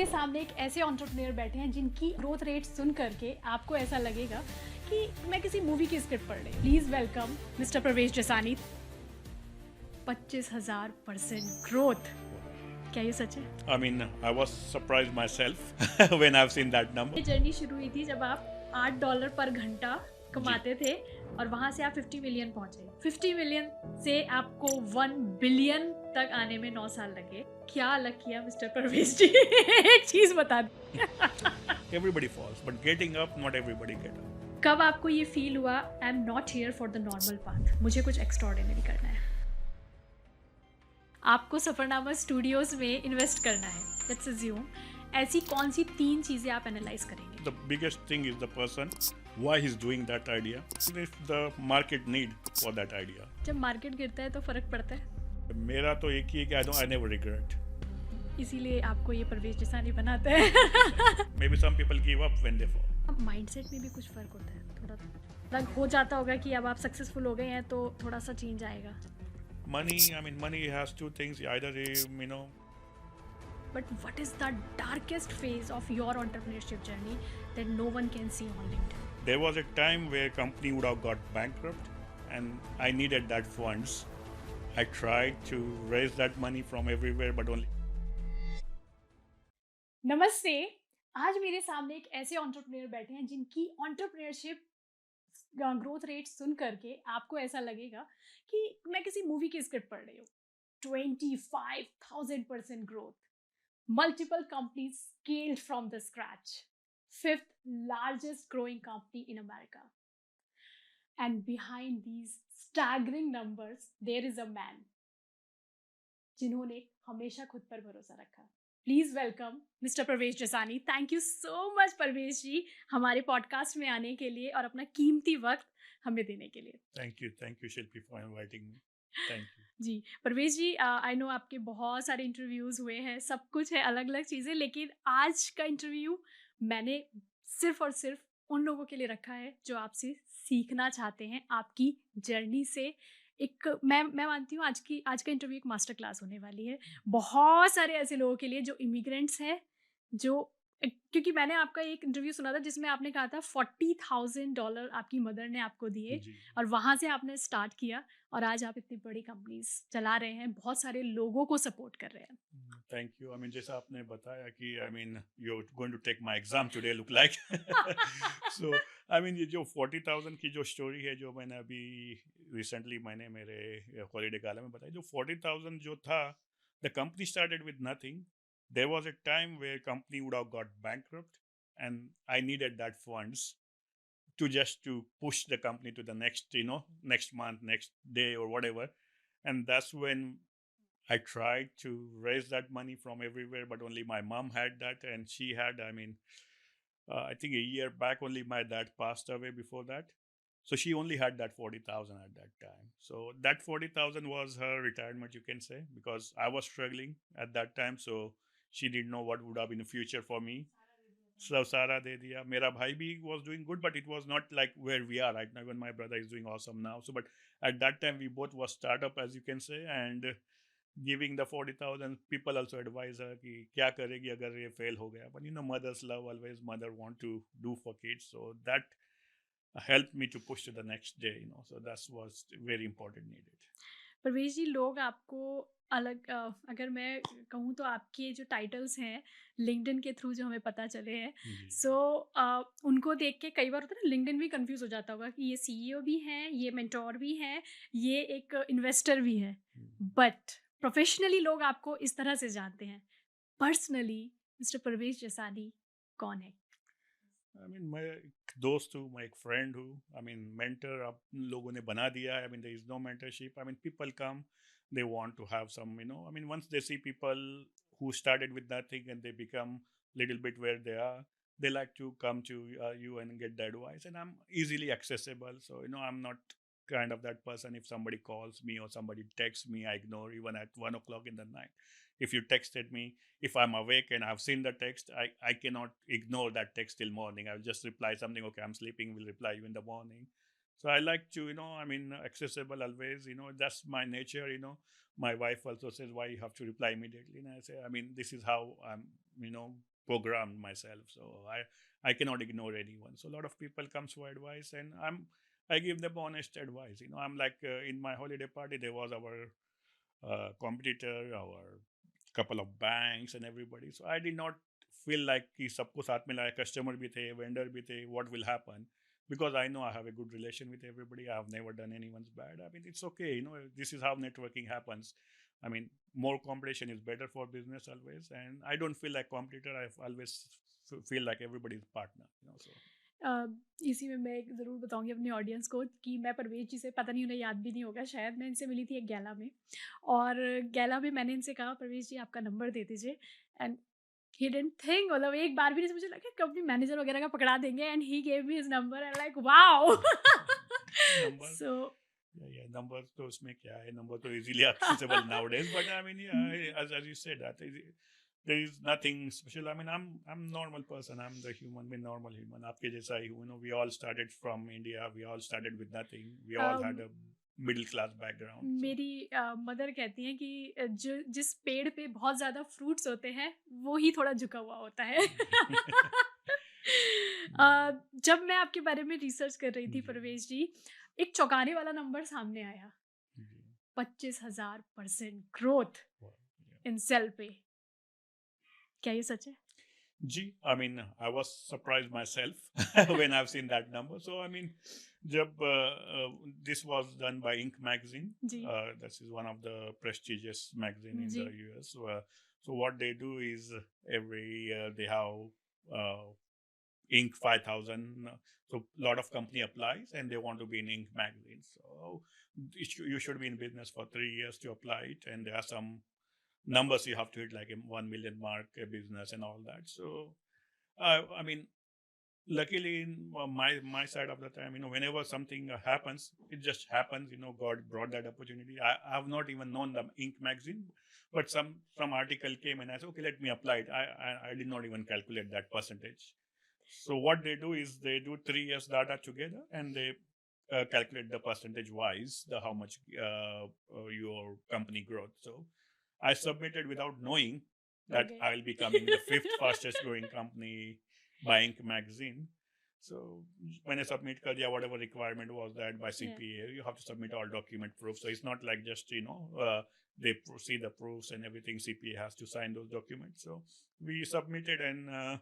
मेरे सामने एक ऐसे एंटरप्रेन्योर बैठे हैं जिनकी ग्रोथ रेट सुन करके आपको ऐसा लगेगा कि मैं किसी मूवी की स्क्रिप्ट पढ़ रही हूँ। Please welcome mister Parvez Jasani. 25,000% growth, क्या ये सच है? I mean, I was surprised myself when I've seen that number. ये जर्नी शुरू हुई थी जब आप $8 पर घंटा कमाते थे और वहां से आप 50 मिलियन पहुंचे। 50 मिलियन से आपको 1 बिलियन तक आने में 9 साल लगे। क्या अलग किया मिस्टर परवेज जी? एक चीज बता दें। Everybody falls, but getting up, not everybody get up. कब आपको ये फील हुआ I am not here for the normal path, मुझे कुछ एक्स्ट्राऑर्डिनरी करना है? आपको सफरनामा स्टूडियोज में इन्वेस्ट करना है, लेट्स अज्यूम। ऐसी कौन सी 3 चीजें आप एनालाइज करेंगे? The biggest thing is the person, why he's doing that idea, if the market need for that idea. जब मार्केट गिरता है तो फर्क पड़ता है, मेरा तो एक ही है कि I never regret. इसीलिए आपको ये परवेज जसानी बनाता है। Maybe some people give up when they fall. अब माइंडसेट में भी कुछ फर्क होता है, थोड़ा लग हो जाता होगा कि अब आप सक्सेसफुल हो गए हैं तो थोड़ा सा चेंज आएगा। Money has two things. Either you know. But what is the darkest phase of your entrepreneurship journey that no one can see on LinkedIn? There was a time where company would have got bankrupt, and I needed that funds. I tried to raise that money from everywhere, but only. नमस्ते। आज मेरे सामने एक ऐसे entrepreneur बैठे हैं जिनकी entrepreneurship growth rate सुन करके आपको ऐसा लगेगा कि मैं किसी मूवी की स्क्रिप्ट पढ़ रही हूँ। 25,000% growth, multiple companies scaled from the scratch, 5th largest growing company in America. And behind these staggering numbers, there is a man जिन्होंने हमेशा खुद पर भरोसा रखा। Please welcome mister Parvez Jasani. Thank you so much Parvez ji, हमारे पॉडकास्ट में आने के लिए और अपना कीमती वक्त हमें देने के लिए। Thank you, Shilpi, for inviting me. Thank you. जी परवेज जी, आई नो आपके बहुत सारे इंटरव्यूज़ हुए हैं, सब कुछ है, अलग अलग चीज़ें, लेकिन आज का इंटरव्यू मैंने सिर्फ और सिर्फ उन लोगों के लिए रखा है जो आपसे सीखना चाहते हैं आपकी जर्नी से। एक मैं मानती हूँ आज का इंटरव्यू एक मास्टर क्लास होने वाली है बहुत सारे ऐसे लोगों के लिए जो इमिग्रेंट्स हैं, जो क्योंकि मैंने आपका एक इंटरव्यू सुना था जिसमें आपने कहा था $40,000 आपकी मदर ने आपको दिए जी. और वहाँ से आपने स्टार्ट किया और आज आप इतनी बड़ी कंपनीज चला रहे हैं, बहुत सारे लोगों को सपोर्ट कर रहे हैं। Thank you. जैसा आपने बताया कि you're going to take my exam today, look like. So ये जो 40,000 की जो स्टोरी है जो मैंने अभी रिसेंटली मैंने मेरे हॉलीडे गाला में बताया, जो 40,000 जो था, the company started with nothing. There was a time where company would have got bankrupt, and I needed that funds to push the company to the next month, next day, or whatever. And that's when I tried to raise that money from everywhere, but only my mom had that, and she had. I think a year back only my dad passed away before that, so she only had that 40,000 at that time. So that 40,000 was her retirement, you can say, because I was struggling at that time. So she didn't know what would have been the future for me. So Sara de diya. Mera bhai bhi was doing good, but it was not like where we are right now. Even my brother is doing awesome now. So, but at that time we both was startup, as you can say, and giving the 40,000, people also advise her कि क्या करेगी अगर ये fail हो गया. But mother's love, always mother want to do for kids. So that helped me to push to the next day. So that was very important, needed. Parvez जी, लोग आपको अलग अगर मैं कहूँ तो आपके जो टाइटल्स हैं लिंक्डइन के थ्रू जो हमें पता चले हैं, सो उनको देख के कई बार होता है ना, लिंक्डइन भी कंफ्यूज हो जाता होगा कि ये सीईओ भी हैं, ये मेंटोर भी हैं, ये एक इन्वेस्टर भी है। बट प्रोफेशनली लोग आपको इस तरह से जानते हैं, पर्सनली मिस्टर परवेज जसानी कौन है? मैं एक दोस्त हूँ, मैं एक फ्रेंड हूँ। मेंटर आप लोगों ने बना दिया है। There is no mentorship. People come, they want to have some, once they see people who started with nothing and they become little bit where they are, they like to come to you and get the advice. And I'm easily accessible, so I'm not kind of that person. If somebody calls me or somebody texts me, I ignore, even at 1 o'clock in the night. If you texted me, if I'm awake and I've seen the text, I cannot ignore that text till morning. I'll just reply something, okay, I'm sleeping, will reply you in the morning. So I like to, accessible always, that's my nature. My wife also says, why you have to reply immediately? And I say, this is how programmed myself. So I cannot ignore anyone. So a lot of people comes for advice, and I give them honest advice. I'm like in my holiday party, there was our competitor, our couple of banks and everybody. So I did not feel like कि सबको साथ में लाया, customer भी थे, vendor भी थे, what will happen? Because I know I have a good relation with everybody. I have never done anyone's bad. I mean, it's okay. This is how networking happens. I mean, more competition is better for business always. And I don't feel like competitor. I always feel like everybody's partner. So. इसी में मैं एक ज़रूर बताऊंगी अपनी audience को कि मैं परवेज जी से, पता नहीं उन्हें याद भी नहीं होगा शायद, मैं इनसे मिली थी एक गैला में, और गैला में मैंने इनसे कहा परवेज जी आपका नंबर दे दीजिए, एंड ही डिडंट थिंक, मतलब एक बार भी नहीं, मुझे लगा कंपनी मैनेजर वगैरह का पकड़ा देंगे, and he gave me his number and like wow. Number. So Yeah, numbers तो उसमें क्या है, number तो easily accessible nowadays. But I mean, yeah, as you said, that there is nothing special. I mean, I'm normal person. I'm the human, being normal human. आपके जैसा ही हूँ. We all started from India. We all started with nothing. We all had a middle class background. मेरी mother कहती हैं कि जो जिस पेड़ पे बहुत ज़्यादा फ्रूट्स होते हैं वो ही थोड़ा झुका हुआ होता है. जब मैं आपके बारे में रिसर्च कर रही थी परवेज जी, एक चौंकाने वाला नंबर सामने आया, 25,000% ग्रोथ इन सेल पे. क्या ये सच है? Gee, I mean, I was surprised myself when I've seen that number. So, I mean, this was done by Inc. magazine. This is one of the prestigious magazine in the US. So, what they do is every year they have Inc. 5,000. So, a lot of company applies and they want to be in Inc. magazine. So, you should be in business for 3 years to apply it, and there are some numbers you have to hit, like a 1 million mark, a business and all that. So I mean, luckily in my side of the time, whenever something happens, it just happens. God brought that opportunity. I have not even known the Inc. magazine, but some article came and I said, okay, let me apply it. I did not even calculate that percentage. So what they do is they do 3 years data together, and they calculate the percentage wise, how much your company growth. So I submitted without knowing that I'll be becoming the 5th fastest growing company by Inc. magazine. So when I submit whatever requirement was that by CPA, you have to submit all document proof. So it's not like just, they see the proofs and everything. CPA has to sign those documents. So we submitted, and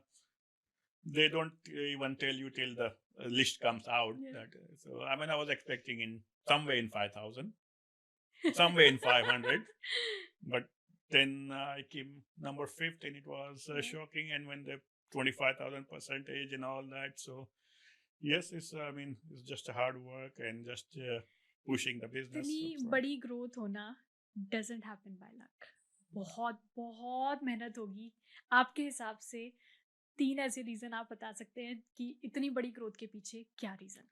they don't even tell you till the list comes out. So I mean, I was expecting in somewhere in 5,000, somewhere in 500. But then I came number 5th, and it was shocking. And when the 25,000 percentage and all that, so yes, it's just hard work and just pushing the business. इतनी बड़ी growth होना doesn't happen by luck. बहुत बहुत मेहनत होगी. आपके हिसाब से 3 ऐसे रीजन आप बता सकते हैं कि इतनी बड़ी ग्रोथ के पीछे क्या reason?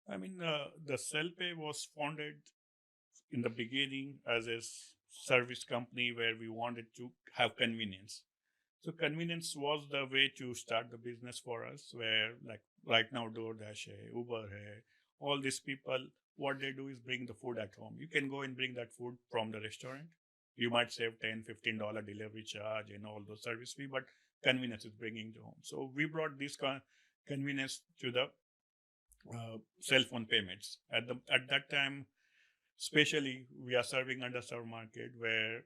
I mean, the SellPay was founded in the beginning as a service company where we wanted to have convenience. So convenience was the way to start the business for us, where like right now DoorDash hai, Uber hai, all these people, what they do is bring the food at home. You can go and bring that food from the restaurant. You might save $10-15 delivery charge and all those service fee, but convenience is bringing to home. So we brought this convenience to the cell phone payments. At that time, especially, we are serving underserved market where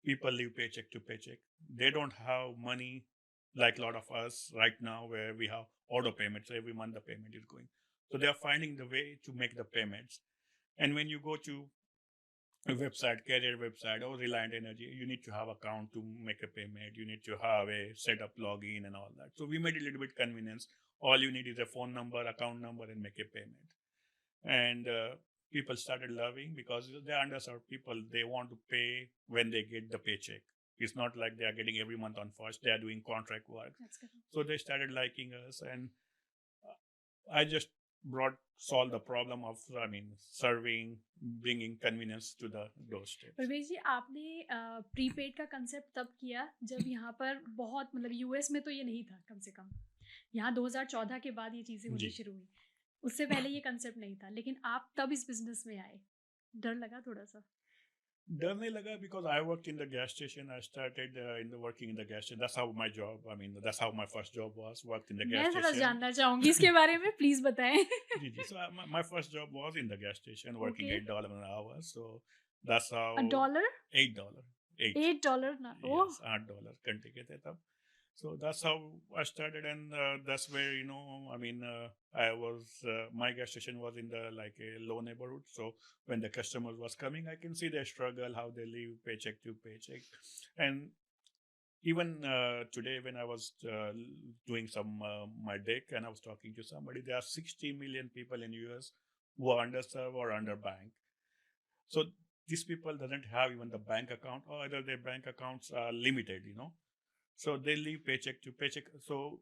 people live paycheck to paycheck. They don't have money like a lot of us right now, where we have auto payments. Every month the payment is going. So they are finding the way to make the payments. And when you go to a website, carrier website or Reliant Energy, you need to have account to make a payment. You need to have a setup login and all that. So we made it a little bit convenience. All you need is a phone number, account number, and make a payment. And people started loving, because they're underserved people. They want to pay when they get the paycheck. It's not like they are getting every month on first. They are doing contract work. That's good. So they started liking us, and I just solve the problem of serving, bringing convenience to the doorstep. Parvez ji, आपने prepaid का concept तब किया जब यहाँ पर बहुत, मतलब US में तो ये नहीं था, कम से कम यहाँ 2014 के बाद ये चीज़ें होनी शुरू हुई. उससे पहले ये कंसेप्ट नहीं था, लेकिन आप तब इस बिजनेस में आए. डर लगा थोड़ा सा? डर नहीं लगा because I worked in the gas station. I started in the working in the gas station. That's how my job. I mean, that's how my first job was. Worked in the gas मैं थोड़ा station. जानना चाहूंगी इसके बारे में, please बताएं। जी जी. So my first job was in the gas station, working okay. $8 an hour. So that's how $1? $8. Eight. $8 ना, ओह। Yes, $8 घंटे के थे तब. So that's how I started, and that's where I mean, I was my gas station was in the like a low neighborhood. So when the customers was coming, I can see their struggle, how they live paycheck to paycheck, and even today when I was doing some my deck and I was talking to somebody, there are 60 million people in US who are underserved or underbanked. So these people doesn't have even the bank account, or either their bank accounts are limited. So they live paycheck to paycheck. So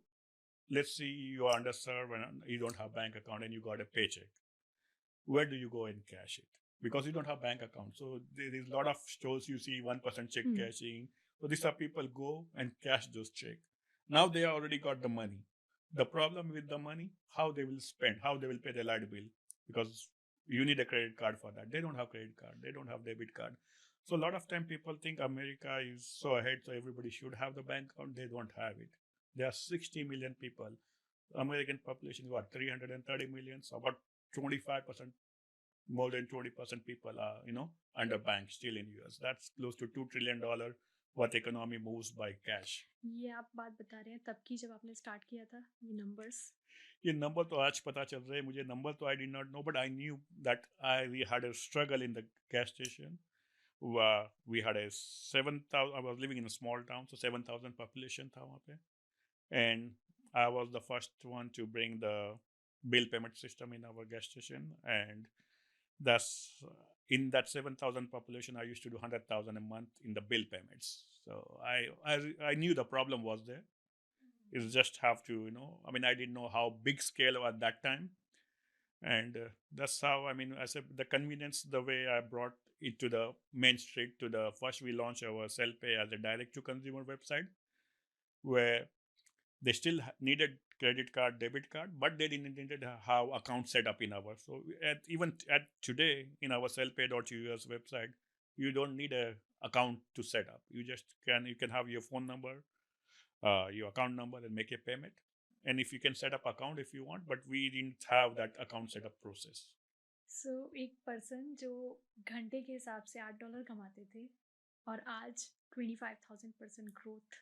let's see you are underserved and you don't have bank account and you got a paycheck. Where do you go and cash it? Because you don't have bank account. So there is a lot of stores you see 1% check cashing. So these are people go and cash those check. Now they already got the money. The problem with the money, how they will spend, how they will pay their light bill, because you need a credit card for that. They don't have credit card. They don't have debit card. So a lot of time people think America is so ahead, so everybody should have the bank account. They don't have it. There are 60 million people. American population is what, 330 million. So about 25%, more than 20% people are, underbanked still in US. That's close to $2 trillion what economy moves by cash. ये आप बात बता रहे हैं तब की जब आपने स्टार्ट किया था, ये नंबर्स। ये नंबर तो आज पता चल रहे हैं मुझे. नंबर तो I did not know, but I knew that I had a struggle in the gas station. We had a 7,000. I was living in a small town, so 7,000 population था वहाँ पे, and I was the first one to bring the bill payment system in our gas station, and that's in that 7,000 population. I used to do 100,000 a month in the bill payments. So I knew the problem was there. It's just have to, I mean, I didn't know how big scale at that time, and that's how, I mean, I said the convenience, the way I brought it to the main street. To the first, we launched our self pay as a direct to consumer website where they still needed credit card, debit card, but they didn't need to have account set up in our. So even at today in our sellpay.us website, you don't need a account to set up. You can have your phone number, your account number, and make a payment. And if you can set up account if you want, but we didn't have that account setup process. सो एक person जो घंटे के हिसाब से $8 कमाते थे, और आज 25,000% ग्रोथ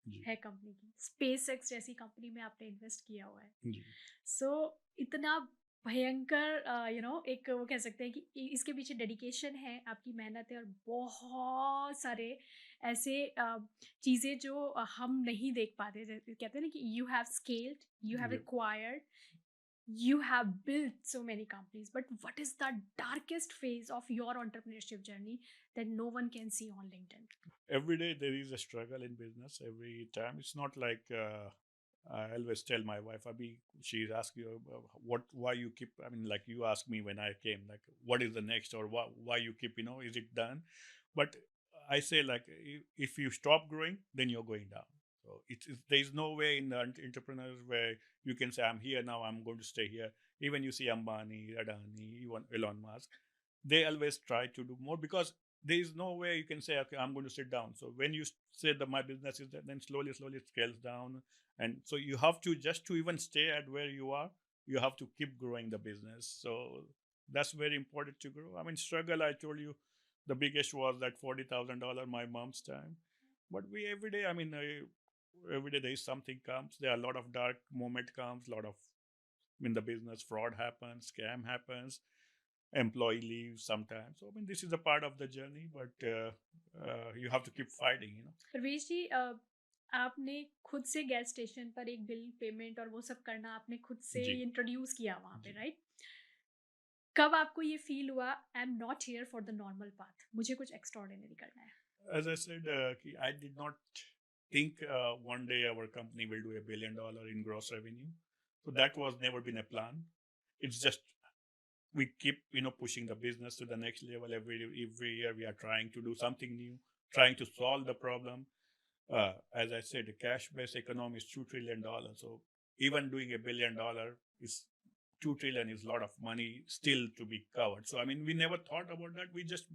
जी है कंपनी की। स्पेसएक्स जैसी कंपनी में आपने इन्वेस्ट किया हुआ है। जी सो इतना भयंकर एक वो कह सकते हैं कि इसके पीछे डेडिकेशन है, आपकी मेहनत है, और बहुत सारे ऐसे चीज़ें जो हम नहीं देख पाते। जैसे कहते हैं ना कि you have scaled, you have Yep. Acquired, you have built so many companies, but what is the darkest phase of your entrepreneurship journey that no one can see on LinkedIn? Every day there is a struggle in business. Every time it's not like I always tell my wife, Abhi, she asks you why you keep. I mean, like you asked me when I came, like what is the next, or why you keep. Is it done? But I say like if you stop growing, then you're going down. So there is no way in the entrepreneurs where you can say I'm here now, I'm going to stay here. Even you see Ambani, Adani, even Elon Musk, they always try to do more because there is no way you can say, okay, I'm going to sit down. So when you say that my business is that, then slowly it scales down. And so you have to, just to even stay at where you are, you have to keep growing the business. So that's very important to grow. I mean, struggle, I told you, the biggest was that $40,000 my mom's time. But we every day, I mean, every day there is something comes. There are a lot of dark moment comes, a lot of in the business fraud happens, scam happens, employee leaves sometimes. So I mean, this is a part of the journey, but you have to keep fighting. प्रवेश जी, आपने खुद से gas station पर एक bill payment और वो सब करना आपने खुद से जी इंट्रोड्यूस किया वहाँ पे, जी. राइट? कब आपको ये फील हुआ, I am not here for the normal path, मुझे कुछ एक्स्ट्राऑर्डिनरी करना है? As I said, I did not think one day our company will do $1 billion in gross revenue. So that was never been a plan. It's just we keep pushing the business to the next level. Every year we are trying to do something new, trying to solve the problem. As I said, the cash-based economy is $2 trillion. So even doing $1 billion is 2 trillion is a lot of money still to be covered. So I mean, we never thought about that. We just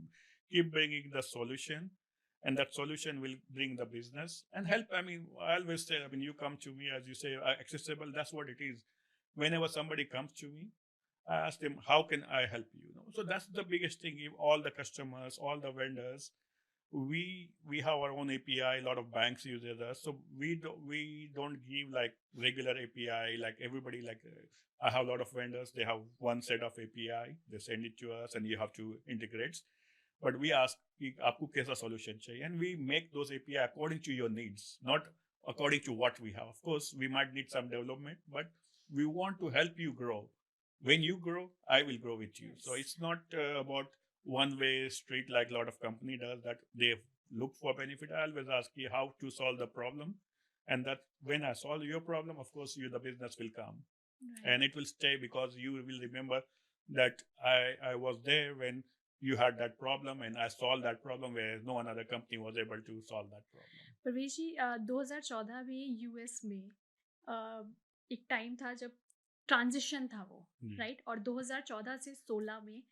keep bringing the solution, and that solution will bring the business and help. I mean, I always say, I mean, you come to me, as you say, accessible. That's what it is. Whenever somebody comes to me, I ask them, how can I help you? You know? So that's the biggest thing. If all the customers, all the vendors, we have our own API. A lot of banks use us, so we don't give like regular API like everybody. Like I have a lot of vendors. They have one set of API. They send it to us, and you have to integrate. But we ask कि आपको कैसा solution चाहिए, and we make those API according to your needs, not according to what we have. Of course, we might need some development, but we want to help you grow. When you grow, I will grow with you. So Yes. it's not about one way street like a lot of company does, that they look for benefit. I always ask you how to solve the problem, and that when I solve your problem, of course, you the business will come, Right. and it will stay, because you will remember that I was there when you had that problem, and I solved that problem where no another company was able to solve that problem. परवेश जी 2014 में US में अ, एक time था जब transition था वो, जी right? और 2014 से 16 में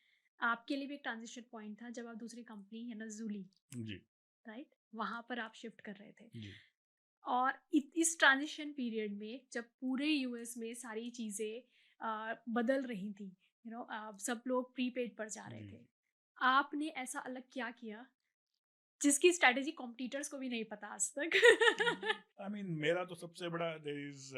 आपके लिए भी एक ट्रांजिशन पॉइंट था जब आप दूसरी कंपनी है ना जूली, जी राइट? वहाँ पर आप शिफ्ट कर रहे थे। जी और इस ट्रांजिशन पीरियड में जब पूरे यूएस में सारी चीज़ें बदल रही थी, सब लोग प्रीपेड पर जा रहे जी थे, आपने ऐसा अलग क्या किया जिसकी स्ट्रैटेजी कॉम्पिटिटर्स को भी नहीं पता आज तक? आई मीन मेरा तो सबसे बड़ा, there is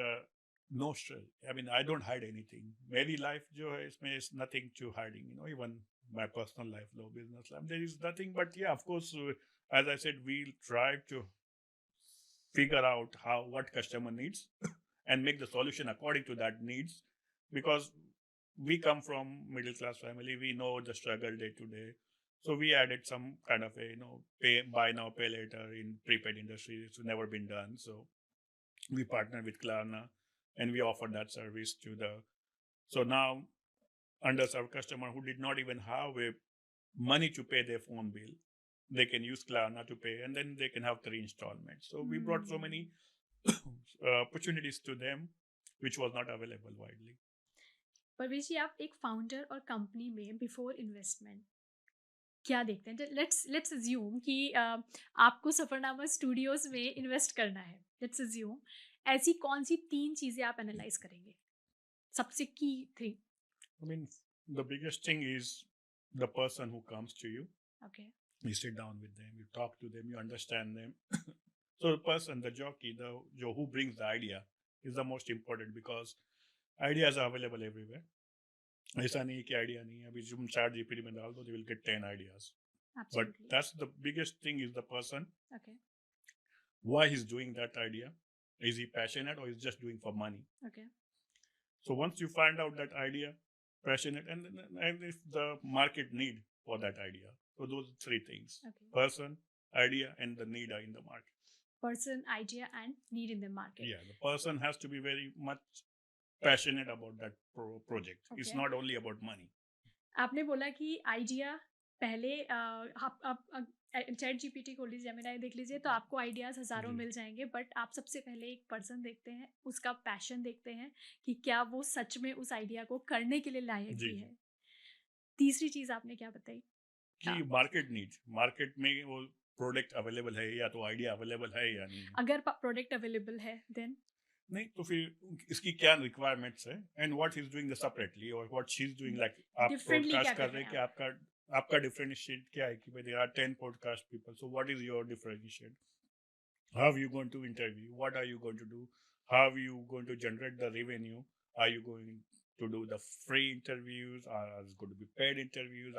no stress. I mean I don't hide anything. मेरी लाइफ जो है इसमें is nothing to hiding, even my personal life, low business life, there is nothing. But yeah, of course, as I said, we'll try to figure out how what customer needs and make the solution according to that needs, because we come from middle class family, we know the struggle day to day. So we added some kind of a pay buy now pay later in prepaid industry. It's never been done. So we partner with Klarna, and we offer that service to the, so now underserved customer who did not even have a money to pay their phone bill, they can use Klarna to pay, and then they can have 3 installments. So we brought so many opportunities to them, which was not available widely. परवेश जी, आप एक founder और company में before investment क्या देखते हैं? Let's let's assume कि आपको Safarnama studios में इन्वेस्ट करना है। लेट्स अज्यूम ऐसी कौन सी 3 चीज़ें आप एनालाइज करेंगे? सबसे की 3। I mean, the biggest thing is the person who comes to you. Okay. You sit down with them, you talk to them, you understand them. So the person, the jockey, the who brings the idea is the most important, because ideas are available everywhere. ऐसा नहीं कि idea नहीं है, अभी तुम chat GPT में डाल दो, they will get 10 ideas. But absolutely. that's the biggest thing, is the person, okay. why he's doing that idea. Is he passionate, or is just doing for money? Okay. So once you find out that idea, passionate, and if the market need for that idea. So those 3 things: okay. person, idea, and the need are in the market. Person, idea and need in the market. Yeah, the person has to be very much passionate about that project. It's Okay. not only about money. आपने बोला कि idea पहले आप chat GPT खोल लीजिए, Gemini देख लीजिए, तो आपको आइडियाज़ हज़ारों जी मिल जाएंगे। बट आप सबसे पहले एक पर्सन देखते हैं, उसका पैशन देखते हैं कि क्या वो सच में उस आइडिया को करने के लिए लायक जी भी जी है। तीसरी चीज़ आपने क्या बताई? कि मार्केट नीड्स, मार्केट में वो प्रोडक्ट अवेलेबल है, या तो आइडिया अवेलेबल है या नहीं है। अगर प्रोडक्ट अवेलेबल है देन नहीं तो फिर इसकी क्या रिक्वायरमेंट्स है, and what he is doing separately, और what she is doing. Like आप डिफरेंटली क्या पॉडकास्ट कर कर रहे रहे हैं हैं कि आप? आपका डिफरेंशिएट क्या है, कि भाई there are 10 podcast people, so what is your differentiate? How are you going to interview? What are you going to do? How are you going to generate the revenue? Are you going to do the free interviews? Are it going to be paid interviews?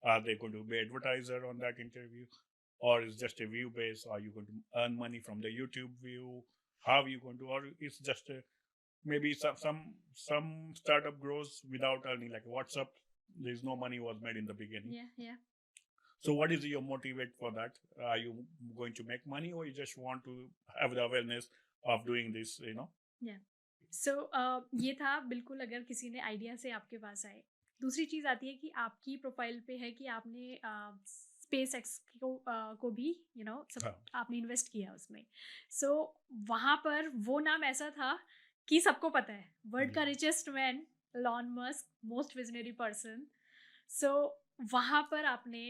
Are they going to be advertiser on that interview? Or is just a view base? Are you going to earn money from the YouTube view? How are you going to, or it's just maybe some startup grows without earning, like WhatsApp, there's no money was made in the beginning. या So what is your motivate for that? Are you going to make money, or you just want to have the awareness of doing this, या सो ये था बिल्कुल, अगर किसी ने idea से आपके पास आए। दूसरी चीज़ आती है कि आपकी प्रोफाइल पे है कि आपने स्पेस एक्स को भी सब हाँ, आपने इन्वेस्ट किया उसमें। सो वहाँ पर वो नाम ऐसा था कि सबको पता है, वर्ल्ड का जी richest man, Elon Musk, most visionary person. So वहाँ पर आपने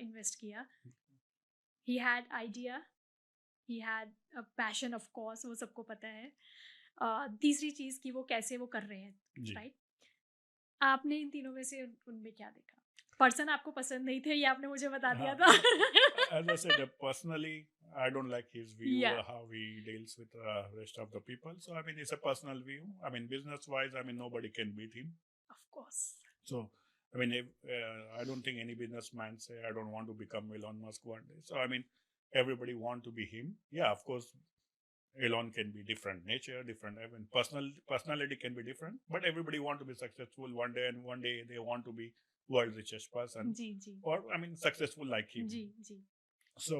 इन्वेस्ट किया। He had idea, he had a passion of course, वो सबको पता है। तीसरी चीज़ कि वो कैसे वो कर रहे हैं, जी। राइट? आपने इन तीनों में से उनमें क्या देखा? पर्सन आपको पसंद नहीं थे, ये आपने मुझे बता दिया था। No, as I said, personally, I don't like his view, या, how he deals with rest of the people. So, I mean, it's a personal view. I mean, business-wise, I mean, nobody can beat him. Of course. So, I mean, if, I don't think any businessman say, I don't want to become Elon Musk one day. So, I mean, everybody want to be him. Yeah, of course, Elon can be different nature, different. I mean, personality can be different, but everybody want to be successful one day, and one day they want to be world richest person, जी, जी। or I mean, successful like him. जी, जी। So,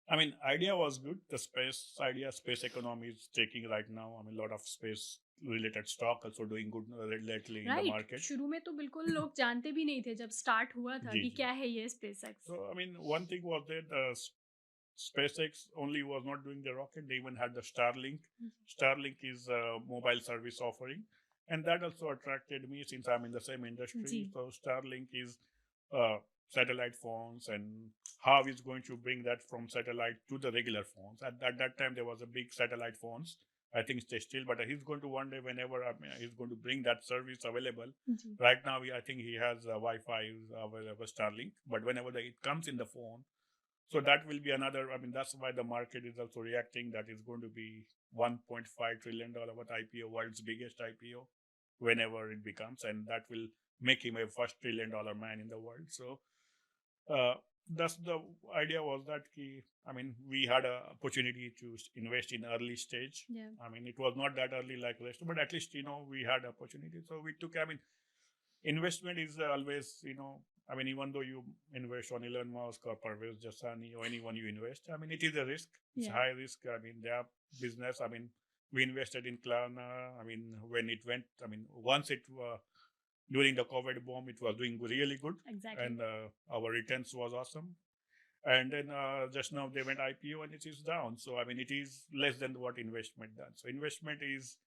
I mean, idea was good. The space idea, space economy is taking right now. I mean, a lot of space related stock also doing good lately in the right, market. शुरू में तो बिल्कुल लोग जानते भी नहीं थे जब स्टार्ट हुआ था जी कि जी. क्या है ये SpaceX. So, I mean, one thing was that SpaceX only was not doing the rocket. They even had the Starlink. Starlink is a mobile service offering. And that also attracted me since I'm in the same जी, industry. So Starlink is satellite phones and how is going to bring that from satellite to the regular phones. At that time, there was a big satellite phones. I think they still, but he's going to one day, whenever he's going to bring that service available. जी। Right now, I think he has Wi-Fi available Starlink, but whenever it comes in the phone, so that will be another. I mean, that's why the market is also reacting. That is going to be $1.5 trillion what IPO, world's biggest IPO, whenever it becomes, and that will make him a first $1 trillion man in the world. So uh, that's the idea was that I mean, we had a opportunity to invest in early stage. या, I mean, it was not that early like rest, but at least we had opportunity. So we took. I mean, investment is always, I mean, even though you invest on Elon Musk or Parvez Jasani or anyone you invest, I mean, it is a risk. It's या, high risk. I mean, their business. I mean, we invested in Klarna. I mean, when it went, I mean, once it during the COVID boom, it was doing really good, exactly. and our returns was awesome. And then just now they went IPO and it is down. So I mean, it is less than what investment done. So investment is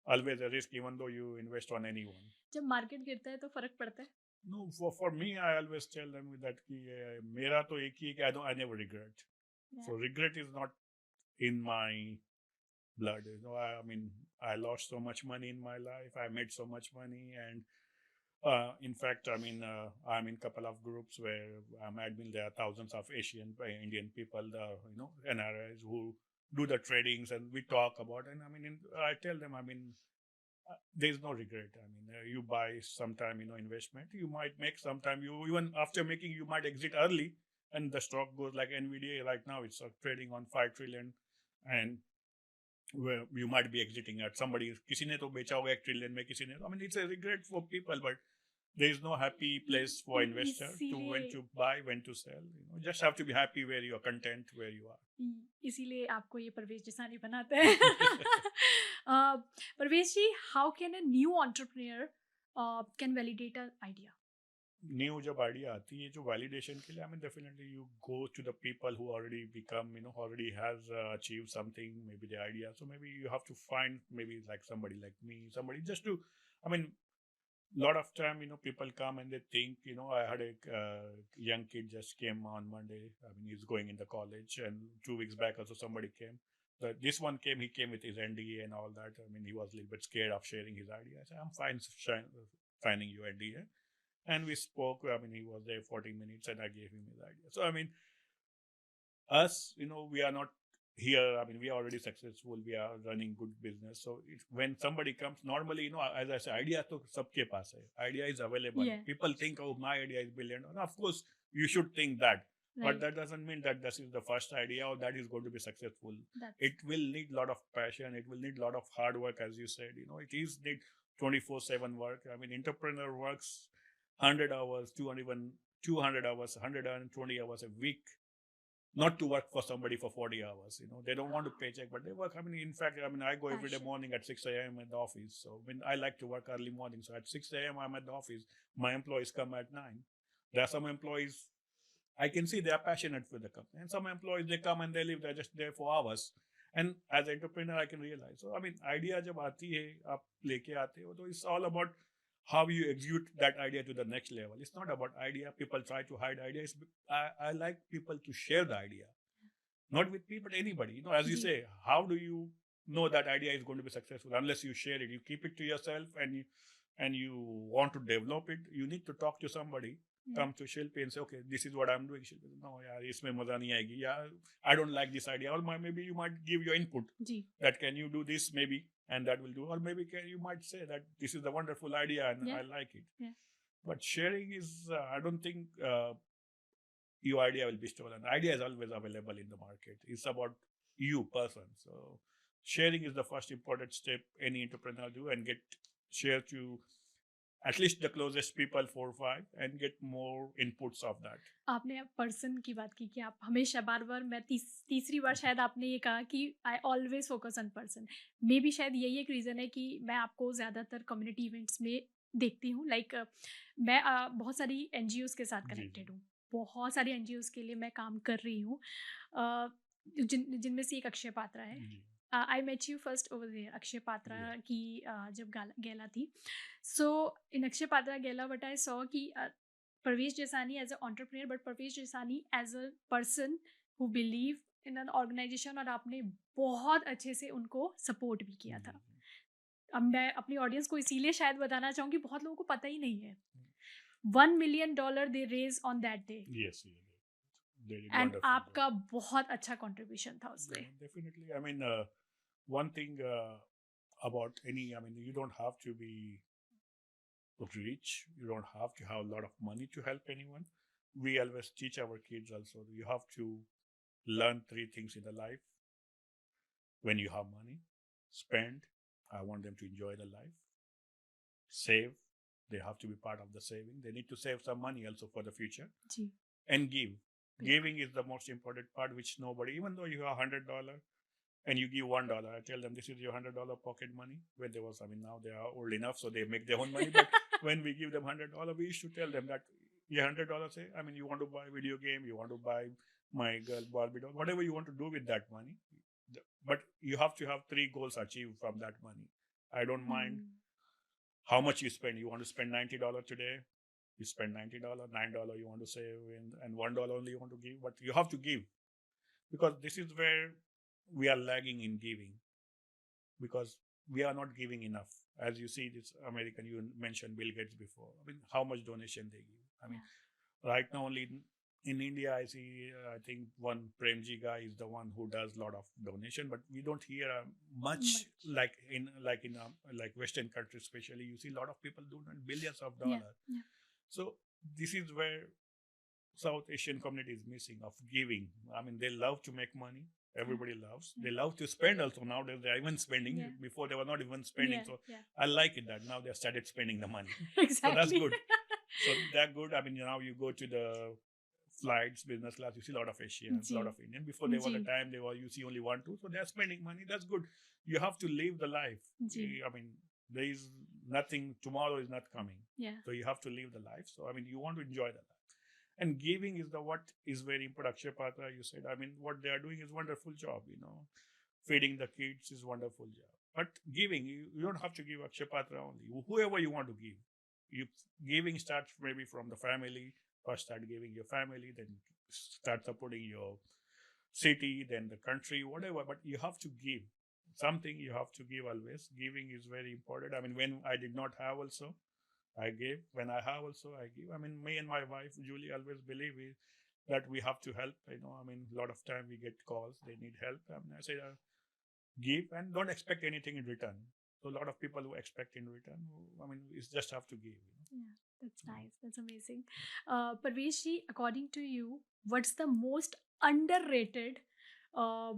always a risk, even though you invest on anyone. जब market गिरता है तो फ़र्क पड़ता है? No, for me, I always tell them that कि मेरा तो एक ही है कि I never regret. या, So regret is not in my blood. I mean, I lost so much money in my life. I made so much money, and in fact, I mean, I'm in a couple of groups where I'm admin. There are thousands of Asian, Indian people, NRIs who do the tradings, and we talk about. And I mean, I tell them, I mean, there's no regret. I mean, you buy sometime, investment, you might make sometime, you even after making, you might exit early, and the stock goes like NVDA right now, it's trading on 5 trillion, and where you might be exiting at somebody, किसी ने तो बेचा होगा 1 trillion में, किसी ने, I mean, it's a regret for people, but there is no happy place for investor to when इसीलिए to buy, when to sell. Just have to be happy where you are, content where you are. इसीलिए आपको ये परवेश जसानी बनाते हैं। Parvez ji, how can a new entrepreneur can validate a idea? New जब idea आती है जो validation के लिए, I mean, definitely you go to the people who already become, already has achieved something, maybe the idea. So maybe you have to find maybe like somebody like me, somebody just to, I mean, lot of time, people come and they think, I had a young kid just came on Monday. I mean, he's going in the college, and 2 weeks back also somebody came. This one came, he came with his NDA and all that. I mean, he was a little bit scared of sharing his idea. I said, I'm fine signing your NDA. And we spoke. I mean, he was there 40 minutes and I gave him his idea. So, I mean, us, we are not here. I mean, we are already successful. We are running good business. So when somebody comes, normally, as I say, idea to sabke paas hai. Idea is available. Yeah. People think, oh, my idea is brilliant. And of course, you should think that. But Right. that doesn't mean that this is the first idea or that is going to be successful. That's It will need a lot of passion. It will need a lot of hard work, as you said. It is need 24/7 work. I mean, entrepreneur works 100 hours, 200 hours, 120 hours a week, not to work for somebody for 40 hours. They don't want to paycheck, but they work. I mean, in fact, I go every day passion. morning at 6 a.m. at the office. So I like to work early morning. So at 6 a.m. I'm at the office. My employees come at 9. There are some employees, I can see they are passionate for the company. And some employees, they come and they leave. They're just there for hours. And as an entrepreneur, I can realize. So, I mean, idea जब आती है, आप लेके आते हो, तो it's all about how you execute that idea to the next level. It's not about idea. People try to hide ideas. I like people to share the idea, not with me, but anybody. You know, as you ji, say, how do you know that idea is going to be successful unless you share it? You keep it to yourself, and you want to develop it. You need to talk to somebody. yeah, Come to Shilpi and say, okay, this is what I'm doing. Shilpi, no, yeah, इसमें मजा नहीं आएगी. Yeah, I don't like this idea. Or maybe you might give your input जी, that can you do this maybe, and that will do. Or maybe you might say that this is a wonderful idea and yeah, I like it. yeah. But sharing is, I don't think your idea will be stolen. Idea is always available in the market. It's about you person. So sharing is the first important step any entrepreneur do, and get share to at least the closest people, 4 or 5, and get more inputs of that. आपने person की बात की कि आप हमेशा बार-बार मैं तीसरी बार शायद आपने ये कहा कि I always focus on person. May be शायद यही एक रीज़न है कि मैं आपको ज़्यादातर कम्युनिटी इवेंट्स में देखती हूँ। लाइक मैं बहुत सारी एनजीओज़ के साथ जी कनेक्टेड जी हूँ। बहुत सारी एनजीओज़ के लिए मैं काम कर रही हूँ। जिनमें से एक अक्षय पात्रा है। जी I met you first over there Akshaya Patra ji की जब गैला थी। So in Akshaya Patra gala what I saw कि Parvez Jasani as an entrepreneur, but Parvez Jasani as a person who believe in an organization और आपने बहुत अच्छे से उनको सपोर्ट भी किया था। जी अब मैं अपनी ऑडियंस को इसीलिए शायद बताना चाहूँगी बहुत लोगों को पता ही नहीं है। $1 million they raise on that day yes, they did and wonderful job. आपका बहुत अच्छा कंट्रीब्यूशन था Yeah, उसमें। definitely. I mean, one thing about any, I mean, you don't have to be rich. You don't have to have a lot of money to help anyone. We always teach our kids also. You have to learn 3 things in the life. When you have money, spend. I want them to enjoy the life. Save. They have to be part of the saving. They need to save some money also for the future. जी, And give. बिल्कुल। Giving is the most important part, which nobody, even though you have $100 and you give $1, I tell them this is your $100 pocket money. When they was, I mean, now they are old enough, so they make their own money. But when we give them $100, we used to tell them that your $100, say, I mean, you want to buy a video game, you want to buy my girl Barbie doll, whatever you want to do with that money. But you have to have 3 goals achieved from that money. I don't mind how much you spend. You want to spend $90 today, you spend $90. $9 you want to save, and $1 only you want to give. But you have to give, because this is where we are lagging in giving, because we are not giving enough. As you see, this American, you mentioned Bill Gates before. I mean, how much donation they give. I mean, right now only in India, I see, I think one Premji guy is the one who does a lot of donation, but we don't hear much like in like Western countries, especially. You see a lot of people donate billions of Yeah, dollars. yeah, So this is where South Asian community is missing of giving. I mean, they love to make money. Everybody loves. yeah, They love to spend also. Nowadays, they are even spending. yeah, Before, they were not even spending. yeah, So yeah, I like it that now they have started spending the money. So that's exactly. good. So they're good. I mean, now you go to the flights, business class, you see a lot of Asians, a जी, lot of Indians. Before, there was जी, a time you see only 1, 2. So they're spending money. That's good. You have to live the life. जी, I mean, there is nothing, tomorrow is not coming. yeah, So you have to live the life. So, I mean, you want to enjoy the life. And giving is the what is very important. Akshay Patra, you said, I mean, what they are doing is wonderful job, Feeding the kids is wonderful job. But giving, you don't have to give Akshay Patra only. Whoever you want to give. Giving starts maybe from the family. First start giving your family, then start supporting your city, then the country, whatever. But you have to give. Something you have to give always. Giving is very important. I mean, when I did not have also, I gave. When I have also, I give. I mean, me and my wife, Julie, always believe that we have to help. I mean, a lot of time we get calls, they need help. I mean, I say, give and don't expect anything in return. So a lot of people who expect in return, I mean, it's just have to give. yeah, that's nice, that's amazing. Parvesh ji, according to you, what's the most underrated uh,